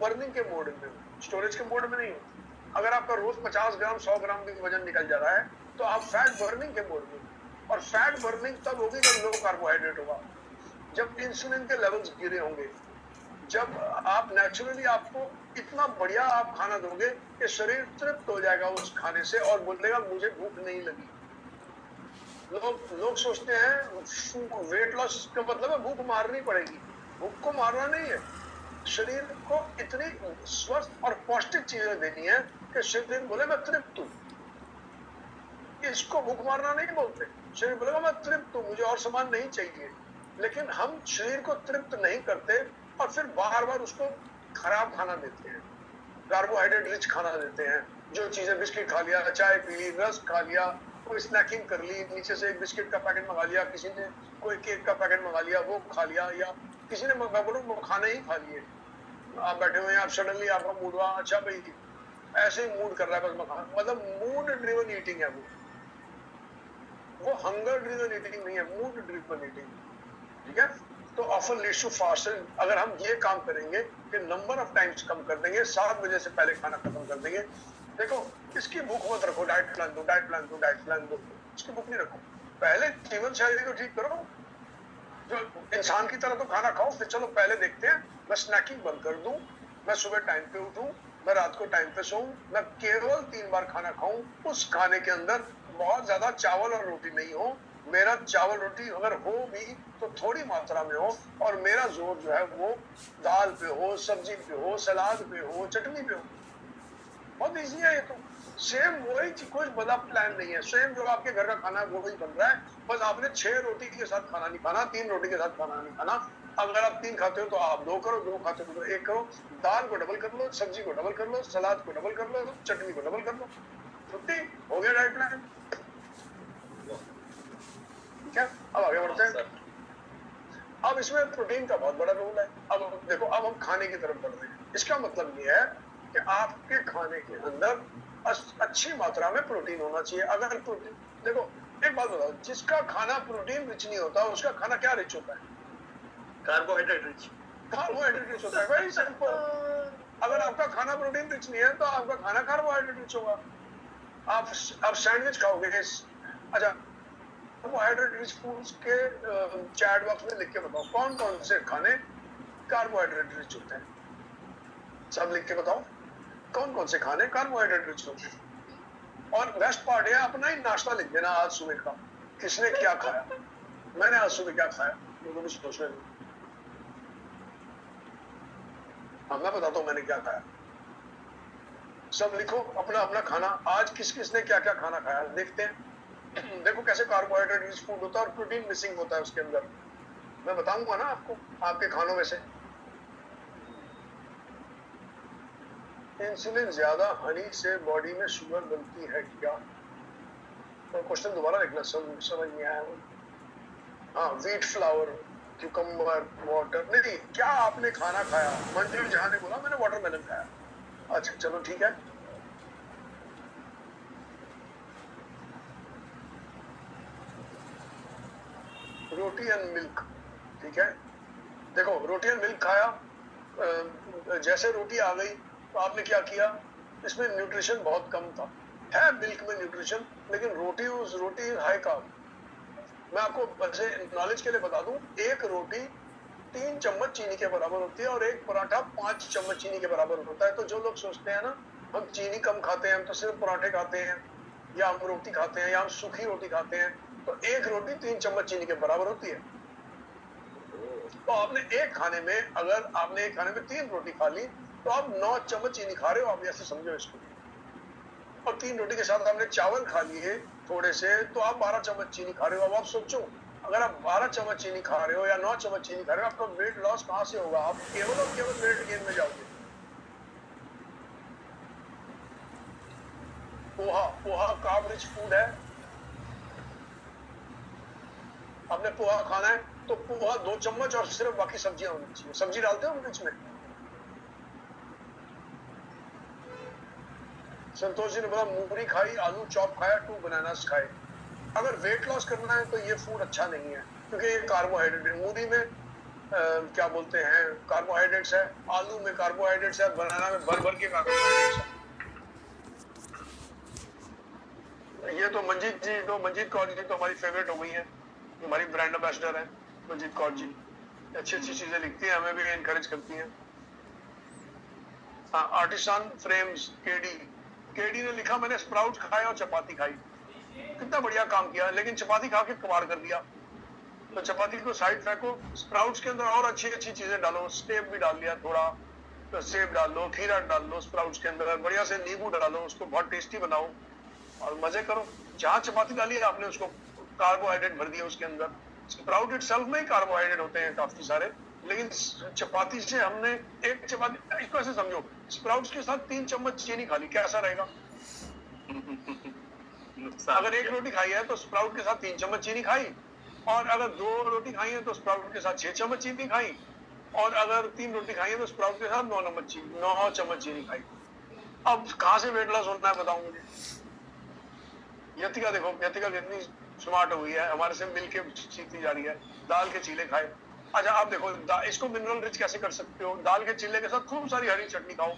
बर्निंग के मोड में हो, स्टोरेज के मोड में नहीं हो। अगर आपका रोज 50 ग्राम 100 ग्राम भी वजन निकल जा रहा है तो आप फैट बर्निंग के मोड में, और फैट बर्निंग तब होगी जब लो कार्बोहाइड्रेट होगा, जब इंसुलिन के लेवल्स गिरे होंगे, जब आप नेचुरली आपको इतना बढ़िया आप खाना दोगे कि शरीर तृप्त हो जाएगा उस खाने से और बोलेगा मुझे भूख नहीं लगी। लोग सोचते हैं वेट लॉस का मतलब है भूख मारनी पड़ेगी, भूख को मारना नहीं है, शरीर को इतनी स्वस्थ और पौष्टिक चीजें देनी है कि शरीर बोले मैं तृप्त हूं। इसको भूख मारना नहीं बोलते। शरीर बोलेगा मैं तृप्त हूं, मुझे और सामान नहीं चाहिए। लेकिन हम शरीर को तृप्त नहीं करते और फिर बार बार उसको खराब खाना देते हैं, कार्बोहाइड्रेट रिच खाना देते हैं। जो चीजें बिस्किट खा लिया, चाय पी ली, रस खा लिया, कोई स्नैकिंग कर ली, नीचे से एक बिस्किट का पैकेट मंगा लिया, किसी ने कोई केक का पैकेट मंगा लिया, वो खा लिया, या किसी ने मैं बोलूं वो खाने ही खा लिए। आप बैठे हुए हैं, आप सडनली आपका मूड हुआ, अच्छा भाई ऐसे ही मूड कर रहा है बस मखाना, मतलब मूड ड्रिवन ईटिंग है वो हंगर ड्रिवन ईटिंग नहीं है, मूड ड्रिवन ईटिंग। ठीक है, तो ऑफन लीड्स टू फास्टिंग। अगर हम ये काम करेंगे कि नंबर ऑफ टाइम्स कम कर देंगे, 7 बजे से पहले खाना खत्म कर देंगे। देखो, इसकी भूख मत रखो, डाइट प्लान दो, डाइट प्लान दो, डाइट प्लान दो, इसकी भूख नहीं रखो। पहले जीवन शैली को ठीक करो, जो इंसान की तरह तो खाना खाओ, फिर चलो पहले देखते हैं मैं स्नैकिंग बंद कर दूं, मैं सुबह टाइम पे उठूं, मैं रात को टाइम पे सोऊं, मैं केवल 3 बार खाना खाऊं, उस खाने के अंदर बहुत ज्यादा चावल और रोटी नहीं हो, मेरा चावल रोटी अगर हो भी तो थोड़ी मात्रा में हो, और मेरा जोर जो है वो दाल पे हो, सब्जी पे हो, सलाद पे हो, चटनी पे हो। बहुत ईजी है ये तो, सेम वही, कोई बड़ा प्लान नहीं है, सेम जो आपके घर का खाना है वो ही बन रहा है, बस आपने 6 रोटी के साथ खाना नहीं खाना, 3 रोटी के साथ खाना नहीं खाना। अगर आप 3 खाते हो तो आप 2 करो, 2 खाते हो तो 1 करो, दाल को डबल कर लो, सब्जी को डबल कर लो, सलाद को डबल कर लो, चटनी को डबल कर लो, छुट्टी हो गया डाइट प्लान। ठीक है, अब आगे बढ़ते हैं। अब इसमें प्रोटीन का बहुत बड़ा रोल है। अब देखो, अब हम खाने की तरफ बढ़ रहे हैं। इसका मतलब ये है कि आपके खाने के अंदर अच्छी मात्रा में प्रोटीन होना चाहिए। अगर प्रोटीन, देखो एक बात बताओ, जिसका खाना प्रोटीन रिच नहीं होता उसका खाना क्या रिच होता है? Carbohydrate rich. कार्बोहाइड्रेट रिच होता है, वेरी सिंपल। अगर आपका खाना प्रोटीन रिच नहीं है तो आपका खाना कार्बोहाइड्रेट रिच होगा। आप सैंडविच खाओगे, अच्छा कार्बोहाइड्रेट रिच फूड्स के चैट बॉक्स में लिख के बताओ कौन कौन से खाने कार्बोहाइड्रेट रिच होते हैं, सब लिख के बताओ कौन कौन से खाने कार्बोहाइड्रेट रिच होते हैं। और बेस्ट पार्ट है, अपना ही नाश्ता लिख देना आज सुबह का, किसने क्या खाया, मैंने आज सुबह क्या खाया, मुझे कुछ सोचना नहीं। हाँ, मैं बताता हूँ मैंने क्या खाया, सब लिखो अपना अपना खाना, आज किस किस ने क्या क्या खाना खाया, देखते हैं। देखो कैसे कार्बोहाइड्रेट रिच फूड होता है और प्रोटीन मिसिंग होता है उसके अंदर, मैं बताऊंगा ना आपको आपके खानों में से। इंसुलिन ज्यादा हनी से बॉडी में शुगर बनती है क्या? तो क्वेश्चन दोबारा लिखना, समझ नहीं आया। हाँ, व्हीट फ्लावर, क्यूकम्बर, वाटर, नहीं क्या आपने खाना खाया? मंजूर जहां ने बोला मैंने वाटरमेलन खाया। अच्छा चलो ठीक है, रोटी एंड मिल्क, ठीक है। देखो रोटी एंड मिल्क खाया, जैसे रोटी आ गई तो आपने क्या किया, इसमें न्यूट्रिशन बहुत कम था, है मिल्क में न्यूट्रिशन, लेकिन रोटी हाई कार्ब। मैं आपको वैसे नॉलेज के लिए बता दूं, एक रोटी 3 चम्मच चीनी के बराबर होती है और एक पराठा 5 चम्मच चीनी के बराबर होता है। तो जो लोग सोचते हैं ना हम चीनी कम खाते हैं, हम तो सिर्फ पराठे खाते हैं, या हम रोटी खाते हैं, या हम सूखी रोटी खाते हैं, तो एक रोटी 3 चम्मच चीनी के बराबर होती है। तो आपने एक खाने में, अगर आपने एक खाने में 3 रोटी खा ली तो आप 9 चम्मच चीनी खा रहे हो, आप ऐसे समझो इसको। और 3 रोटी के साथ आपने चावल खा लिए थोड़े से, तो आप 12 चम्मच चीनी खा रहे हो। अब आप सोचो, अगर आप 12 चम्मच चीनी खा रहे हो या 9 चम्मच चीनी खा रहे हो, आपका वेट लॉस कहां से होगा? आप केवल और केवल वेट गेन में जाओगे। पोहा कार्ब रिच फूड है, आपने पोहा खाना है तो पोहा 2 चम्मच और सिर्फ बाकी सब्जियां होनी चाहिए। सब्जी डालते हो बीच में? संतोष जी ने बोला मूरी खाई, आलू चॉप खाया, 2 बनानास खाए। अगर वेट लॉस करना है तो ये फूड अच्छा नहीं है, क्योंकि ये कार्बोहाइड्रेट है। मूरी में क्या बोलते हैं कार्बोहाइड्रेट्स है, आलू में कार्बोहाइड्रेट्स है, बनाना में भर भर के कार्बोहाइड्रेट्स है। ये तो मंजीत कौर जी तो हमारी फेवरेट हो गई है, हमारी ब्रांड एम्बेसडर है मंजीत कौर जी, अच्छी अच्छी चीजें लिखती हैं, हमें भी एनकरेज करती हैं। आर्टिसान फ्रेम्स केडी ने लिखा मैंने स्प्राउट खाए और चपाती खाई, कितना बढ़िया काम किया, लेकिन चपाती खा के कबाड़ कर दिया। तो चपाती को साइड फेंको, स्प्राउट्स के अंदर और अच्छी अच्छी चीजें डालो, सेब भी डाल लिया थोड़ा, तो सेब डाल लो, खीरा डाल लो स्प्राउट्स के अंदर, बढ़िया से नींबू डालो, उसको बहुत टेस्टी बनाओ और मजे करो। जहाँ चपाती डाली है आपने उसको कार्बोहाइड्रेट भर दिया उसके अंदर। स्प्राउट इटसेल्फ में ही कार्बोहाइड्रेट होते हैं काफी सारे, लेकिन चपाती से हमने एक चपाती, इसको ऐसे समझो, स्प्राउट्स के साथ 3 चम्मच चीनी खा ली, कैसा रहेगा? अगर एक रोटी खाई है तो स्प्राउट के साथ 3 चम्मच चीनी खाई, और अगर 2 रोटी खाई है तो स्प्राउट के साथ 6 चम्मच चीनी खाई, और अगर 3 रोटी खाई है तो स्प्राउट के साथ 9 चम्मच चीनी खाई। अब कहाँ से वेट लॉस होना है बताऊं मुझे? यतिका देखो, यतिका कितनी स्मार्ट हो गई है, हमारे से मिलके सीखती जा रही है। दाल के चीले खाए। अच्छा आप देखो इसको मिनरल रिच कैसे कर सकते हो? दाल के चीले के साथ खूब सारी हरी चटनी खाओ।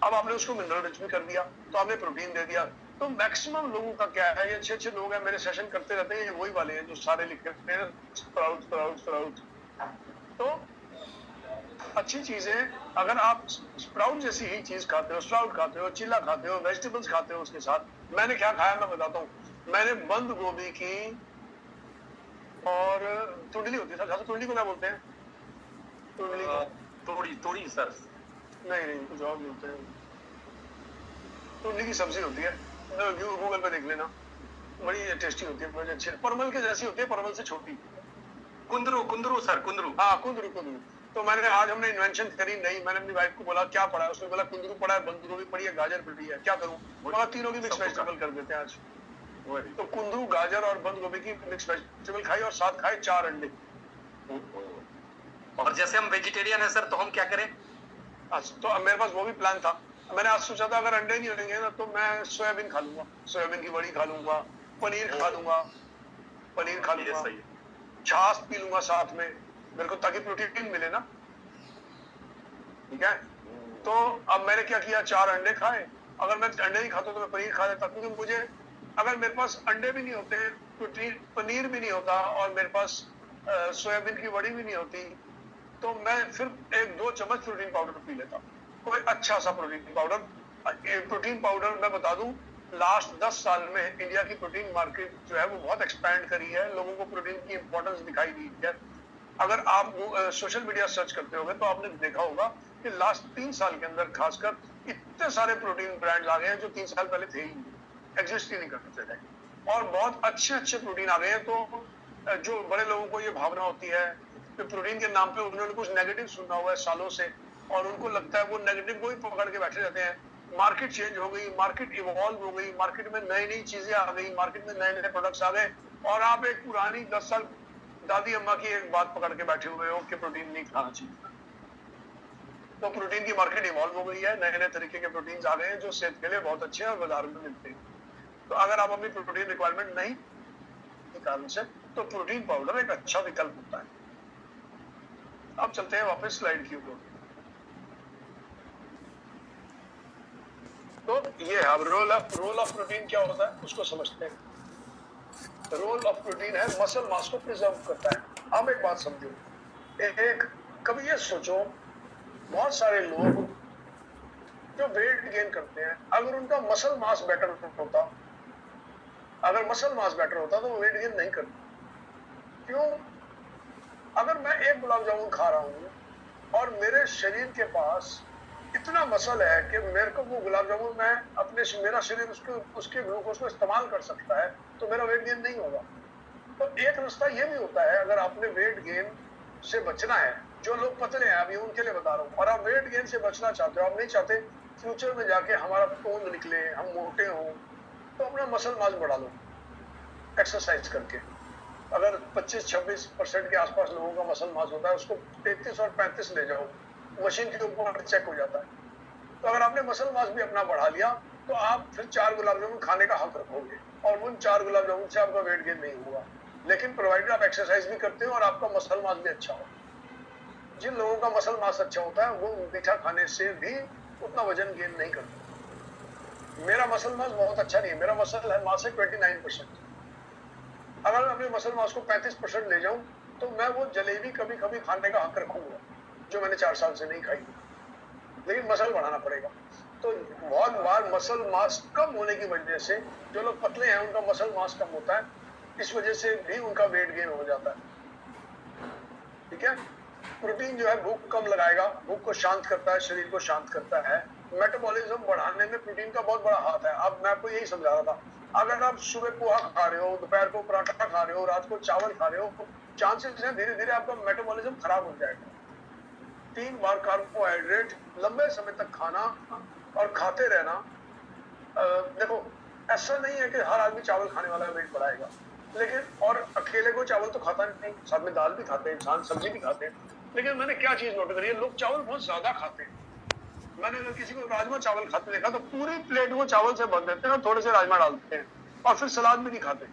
अब आपने उसको मिनरल रिच भी कर दिया, तो आपने प्रोटीन दे दिया। तो मैक्सिमम लोगों का क्या है, ये अच्छे लोग हैं, मेरे सेशन करते रहते हैं, ये वही वाले हैं जो सारे लिखते हैं स्प्राउट स्प्राउट स्प्राउट। तो अच्छी चीजें, अगर आप स्प्राउट जैसी ही चीज खाते हो, स्प्राउट खाते हो, चिल्ला खाते हो, वेजिटेबल्स खाते हो, उसके साथ मैंने क्या खाया मैं बताता हूँ। मैंने बंद गोभी की और तुंडली होती है सर, तुंडली को क्या बोलते हैं? तुंडली तोड़ी तोड़ी सर, नहीं कुछ और बोलते हैं, तुंडली की सब्जी होती है, गूगल पे देख लेना, बड़ी टेस्टी होती है, बड़ी अच्छी, परमल के जैसी होती है, परमल से छोटी। कुंदरू कुंदरू सर, कुंदरू। हाँ कुंदरू कुंदरू। तो मैंने आज हमने इन्वेंशन करी नहीं, मैंने अपनी वाइफ को बोला क्या पड़ा है, उसने बोला कुंदरू पड़ा है, बंद गोभी पड़ी है, गाजर पड़ी है, क्या करूं? बोला तीनों की मिक्स वेजिटेबल कर देते हैं आज। तो कुंदरू, गाजर और बंद गोभी की मिक्स वेजिटेबल खाई, और साथ खाए 4 अंडे। और जैसे हम वेजिटेरियन है सर, तो हम क्या करें? तो अब मेरे पास वो भी प्लान था। मैंने आज सोचा था अगर अंडे नहीं होंगे ना तो मैं सोयाबीन खा लूंगा, सोयाबीन की बड़ी खा लूंगा, पनीर खा लूंगा, छाछ पी लूंगा साथ में मेरे को, ताकि प्रोटीन मिले ना। ठीक है, तो अब मैंने क्या किया, 4 अंडे खाए। अगर मैं अंडे नहीं खाता तो मैं पनीर खा लेता, क्योंकि मुझे अगर मेरे पास अंडे भी नहीं होते, प्रोटीन पनीर भी नहीं होता, और मेरे पास सोयाबीन की बड़ी भी नहीं होती, तो मैं सिर्फ 1-2 चम्मच प्रोटीन पाउडर पी लेता, कोई अच्छा सा प्रोटीन पाउडर। प्रोटीन पाउडर मैं बता दूं, लास्ट 10 साल में इंडिया की प्रोटीन मार्केट जो है वो बहुत एक्सपैंड करी है, लोगों को प्रोटीन की इंपॉर्टेंस दिखाई दी है। अगर आप सोशल मीडिया सर्च करते होंगे तो आपने देखा होगा कि लास्ट 3 साल के अंदर खासकर इतने सारे प्रोटीन ब्रांड्स आ गए हैं जो 3 साल पहले थे ही, एग्जिस्ट ही नहीं करते थे, और बहुत अच्छे प्रोटीन आ गए हैं। तो जो बड़े लोगों को ये भावना होती है कि प्रोटीन के नाम पे उन्होंने कुछ नेगेटिव सुना हुआ है सालों से, और उनको लगता है वो नेगेटिव को ही पकड़ के बैठे रहते हैं। मार्केट चेंज हो गई, मार्केट इवॉल्व हो गई, मार्केट में नई चीजें आ गई, मार्केट में नए प्रोडक्ट्स आ गए, और आप एक पुरानी 10 साल दादी अम्मा की एक बात पकड़ के बैठे हुए हो कि प्रोटीन नहीं खाना चाहिए। तो प्रोटीन की मार्केट इवॉल्व हो गई है, नए तरीके के प्रोटीन आ गए हैं जो सेहत के लिए बहुत अच्छे हैं और बाजार में मिलते हैं। तो अगर आप अपनी प्रोटीन रिक्वायरमेंट नहीं के कारण से, तो प्रोटीन पाउडर एक अच्छा विकल्प होता है। अब चलते हैं वापस स्लाइड की ऊपर। तो ये अब रोल ऑफ प्रोटीन क्या होता है उसको समझते हैं। रोल ऑफ प्रोटीन है मसल मास को प्रिजर्व करता है। अब एक बात समझो, कभी ये सोचो, बहुत सारे लोग जो वेट गेन करते हैं, अगर उनका मसल मास बेटर होता, तो वो वेट गेन नहीं करते। क्यों? अगर मैं एक गुलाब जामुन खा रहा हूं और मेरे शरीर के पास इतना मसल है कि मेरे को वो गुलाब जामुन मेरा शरीर उसके ग्लूकोज को इस्तेमाल कर सकता है, तो मेरा वेट गेन नहीं होगा। तो एक रास्ता ये भी होता है, अगर आपने वेट गेन से बचना है, जो लोग पतले हैं अभी उनके लिए बता रहा हूँ, और आप वेट गेन से बचना चाहते हो, आप नहीं चाहते फ्यूचर में जाके हमारा टोन निकले, हम मोटे हों, तो अपना मसल मास बढ़ा लो एक्सरसाइज करके। अगर 25-26% के आसपास लोगों का मसल मास होता है, उसको 33 और 35 ले जाओ, मशीन के ऊपर चेक हो जाता है। तो अगर आपने मसल मास भी अपना बढ़ा लिया, तो आप फिर 4 गुलाब जामुन खाने का हक रखोगे, और उन 4 गुलाब जामुन से आपका वेट गेन नहीं होगा, लेकिन प्रोवाइडेड आप एक्सरसाइज भी करते हो और आपका मसल मास भी अच्छा हो। जिन लोगों का मसल मास अच्छा होता है वो मीठा खाने से भी उतना वजन गेन नहीं करते। मेरा मसल मास बहुत अच्छा नहीं है, मेरा मसल मास है 29%। अगर मैं अपने मसल मास को 35% ले जाऊं, तो मैं वो जलेबी कभी कभी खाने का हक रखूंगा जो मैंने 4 साल से नहीं खाई, लेकिन मसल बढ़ाना पड़ेगा। तो बहुत बार मसल मास कम होने की वजह से जो लोग पतले हैं उनका मसल मास कम होता है, इस वजह से भी उनका वेट गेन हो जाता है। ठीक है, प्रोटीन जो है भूख कम लगाएगा, भूख को शांत करता है, शरीर को शांत करता है। मेटाबॉलिज्म बढ़ाने में प्रोटीन का बहुत बड़ा हाथ है। अब मैं आपको यही समझा रहा था, अगर आप सुबह पोहा खा रहे हो, दोपहर को पराठा खा रहे हो, रात को चावल खा रहे हो, चांसेस है धीरे धीरे आपका मेटाबॉलिज्म खराब हो जाएगा। 3 बार कार्बोहाइड्रेट लंबे समय तक खाना और खाते रहना। देखो, ऐसा नहीं है कि हर आदमी चावल खाने वाला वेट बढ़ाएगा, लेकिन और अकेले को चावल तो खाता नहीं, साथ में दाल भी खाते हैं इंसान, सब्जी भी खाते हैं। लेकिन मैंने क्या चीज नोट करी है, लोग चावल बहुत ज्यादा खाते हैं। मैंने अगर किसी को राजमा चावल खाते देखा तो पूरी प्लेट वो चावल से भर देते हैं और थोड़े से राजमा डालते हैं और फिर सलाद भी नहीं खाते,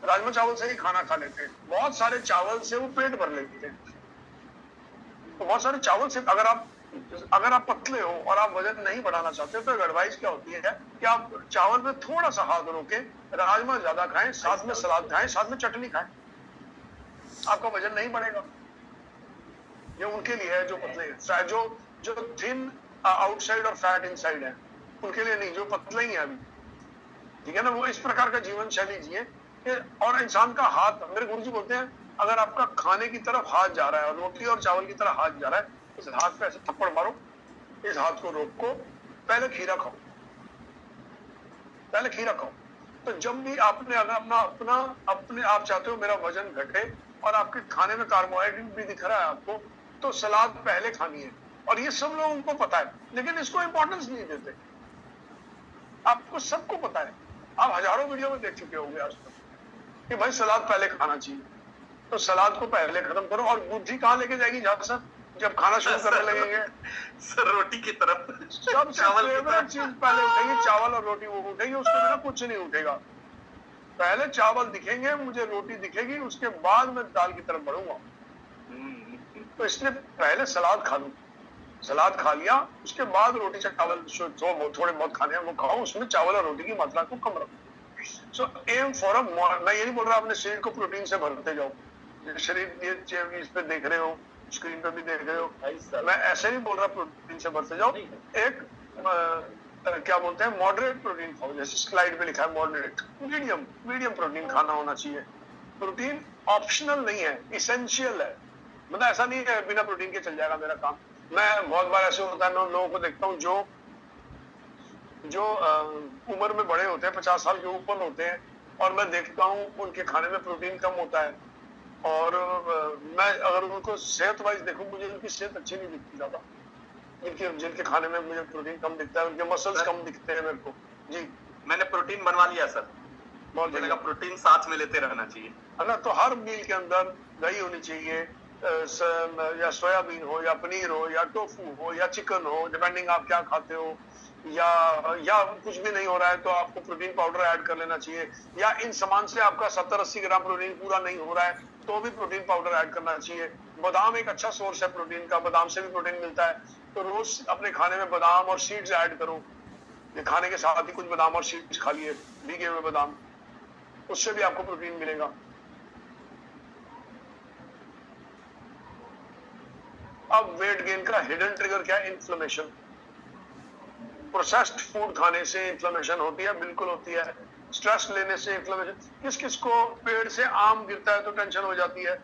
राजमा चावल से ही खाना खा लेते हैं। बहुत सारे चावल से वो पेट भर लेते हैं। तो बहुत सारे चावल से अगर आप पतले हो और आप वजन नहीं बढ़ाना चाहते तो एडवाइस क्या होती है कि आप चावल में थोड़ा सा हाथ रोके, राजमा ज्यादा खाएं, साथ में सलाद खाएं, साथ में चटनी खाएं, आपका वजन नहीं बढ़ेगा। ये उनके लिए है जो पतले हैं, जो थिन आउटसाइड और फैट इनसाइड है, उनके लिए नहीं, जो पतले ही है अभी। ठीक है ना, वो इस प्रकार का जीवन शैली जिए। और इंसान का हाथ, मेरे गुरुजी बोलते हैं, अगर आपका खाने की तरफ हाथ जा रहा है और रोटी और चावल की तरफ हाथ जा रहा है, इस हाथ पे ऐसे थप्पड़ मारो, इस हाथ को रोको, पहले खीरा खाओ, पहले खीरा खाओ। तो जब भी आपने अगर अपने आप चाहते हो मेरा वजन घटे और आपके खाने में कार्बोहाइड्रेट भी दिख रहा है आपको, तो सलाद पहले खानी है। और ये सब लोगों को पता है, लेकिन इसको इंपॉर्टेंस नहीं देते। आपको सबको पता है, आप हजारों वीडियो में देख चुके होंगे आज तक कि भाई सलाद पहले खाना चाहिए। तो सलाद को पहले खत्म करो। और बुद्धि कहाँ लेके जाएगी जहां सर, जब खाना शुरू करने लगेंगे सर रोटी की तरफ, सबसे फेवरेट चीज पहले उठेगी, चावल और रोटी वो उठेगी, उसके बिना कुछ नहीं उठेगा। पहले चावल दिखेंगे, मुझे रोटी दिखेगी, उसके बाद मैं दाल की तरफ बढ़ूंगा। तो इसलिए पहले सलाद खा लूं, सलाद खा लिया, उसके बाद रोटी चावल थोड़े बहुत खाने हैं वो खाओ, उसमें चावल और रोटी की मात्रा को कम रखो। सो एम फॉर अ, मैं ये नहीं बोल रहा अपने शरीर को प्रोटीन से भरते जाओ, शरीर ये इस पे देख रहे हो, स्क्रीन पे भी देख रहे हो, मैं ऐसे नहीं बोल रहा प्रोटीन से भरते जाओ। एक क्या बोलते हैं, मॉडरेट प्रोटीन खाओ, जैसे स्लाइड पे लिखा है मॉडरेट, मीडियम प्रोटीन खाना होना चाहिए। प्रोटीन ऑप्शनल नहीं है, इसेंशियल है। मतलब ऐसा नहीं है बिना प्रोटीन के चल जाएगा मेरा काम। मैं बहुत बार ऐसे होता है, मैं उन लोगों को देखता हूँ जो उम्र में बड़े होते हैं, 50 साल के ऊपर होते हैं, और मैं देखता हूँ उनके खाने में प्रोटीन कम होता है। और मैं अगर उनको सेहत वाइज देखूं, मुझे उनकी सेहत अच्छी नहीं दिखती ज्यादा, जिनके खाने में मुझे प्रोटीन कम दिखता है, उनके मसल्स कम दिखते हैं मेरे को। जी, मैंने प्रोटीन बनवा लिया सर, बहुत मुझे लगा प्रोटीन साथ में लेते रहना चाहिए है ना। तो हर मील के अंदर दही होनी चाहिए, या सोयाबीन हो, या पनीर हो, या टोफू हो, या चिकन हो, डिपेंडिंग आप क्या खाते हो। या कुछ भी नहीं हो रहा है तो आपको प्रोटीन पाउडर ऐड कर लेना चाहिए। या इन सामान से आपका 70-80 ग्राम प्रोटीन पूरा नहीं हो रहा है तो भी प्रोटीन पाउडर ऐड करना चाहिए। बादाम एक अच्छा सोर्स है प्रोटीन का, बादाम से भी प्रोटीन मिलता है। तो रोज अपने खाने में बादाम और सीड्स ऐड करो, खाने के साथ ही कुछ बादाम और सीड्स खा लिए, भीगे हुए बादाम, उससे भी आपको प्रोटीन मिलेगा। अब वेट गेन का हिडन ट्रिगर क्या है? इन्फ्लेमेशन। प्रोसेस्ड फूड खाने से इन्फ्लेमेशन होती है, बिल्कुल होती है। स्ट्रेस लेने से इन्फ्लेमेशन। किस किस को पेड़ से आम गिरता है तो टेंशन हो जाती है?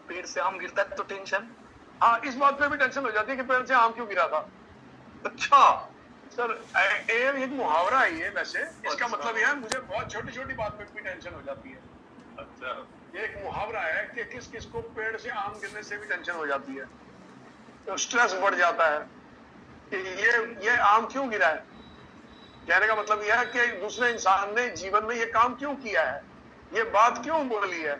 पेड़ से आम गिरता है तो टेंशन? हाँ, इस बात पे भी टेंशन हो जाती है कि पेड़ से आम क्यों गिरा था। अच्छा सर, एक मुहावरा है ये वैसे। इसका अच्छा। मतलब यह है, मुझे बहुत छोटी छोटी बात पे भी टेंशन हो जाती है। अच्छा, ये एक मुहावरा है कि किस किस को पेड़ से आम गिरने से भी टेंशन हो जाती है, तो स्ट्रेस बढ़ जाता है कि ये आम क्यों गिरा है। कहने का मतलब यह है कि दूसरे इंसान ने जीवन में ये काम क्यों किया है, ये बात क्यों बोली है।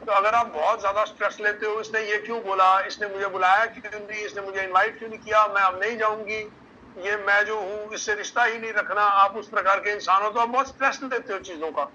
तो अगर आप बहुत ज्यादा स्ट्रेस लेते हो, इसने ये क्यों बोला, इसने मुझे बुलाया क्यों नहीं, इसने मुझे इनवाइट क्यों नहीं किया, मैं अब नहीं जाऊंगी, ये मैं जो हूँ इससे रिश्ता ही नहीं रखना, आप उस प्रकार के इंसान हो तो आप बहुत स्ट्रेस लेते हो चीजों का।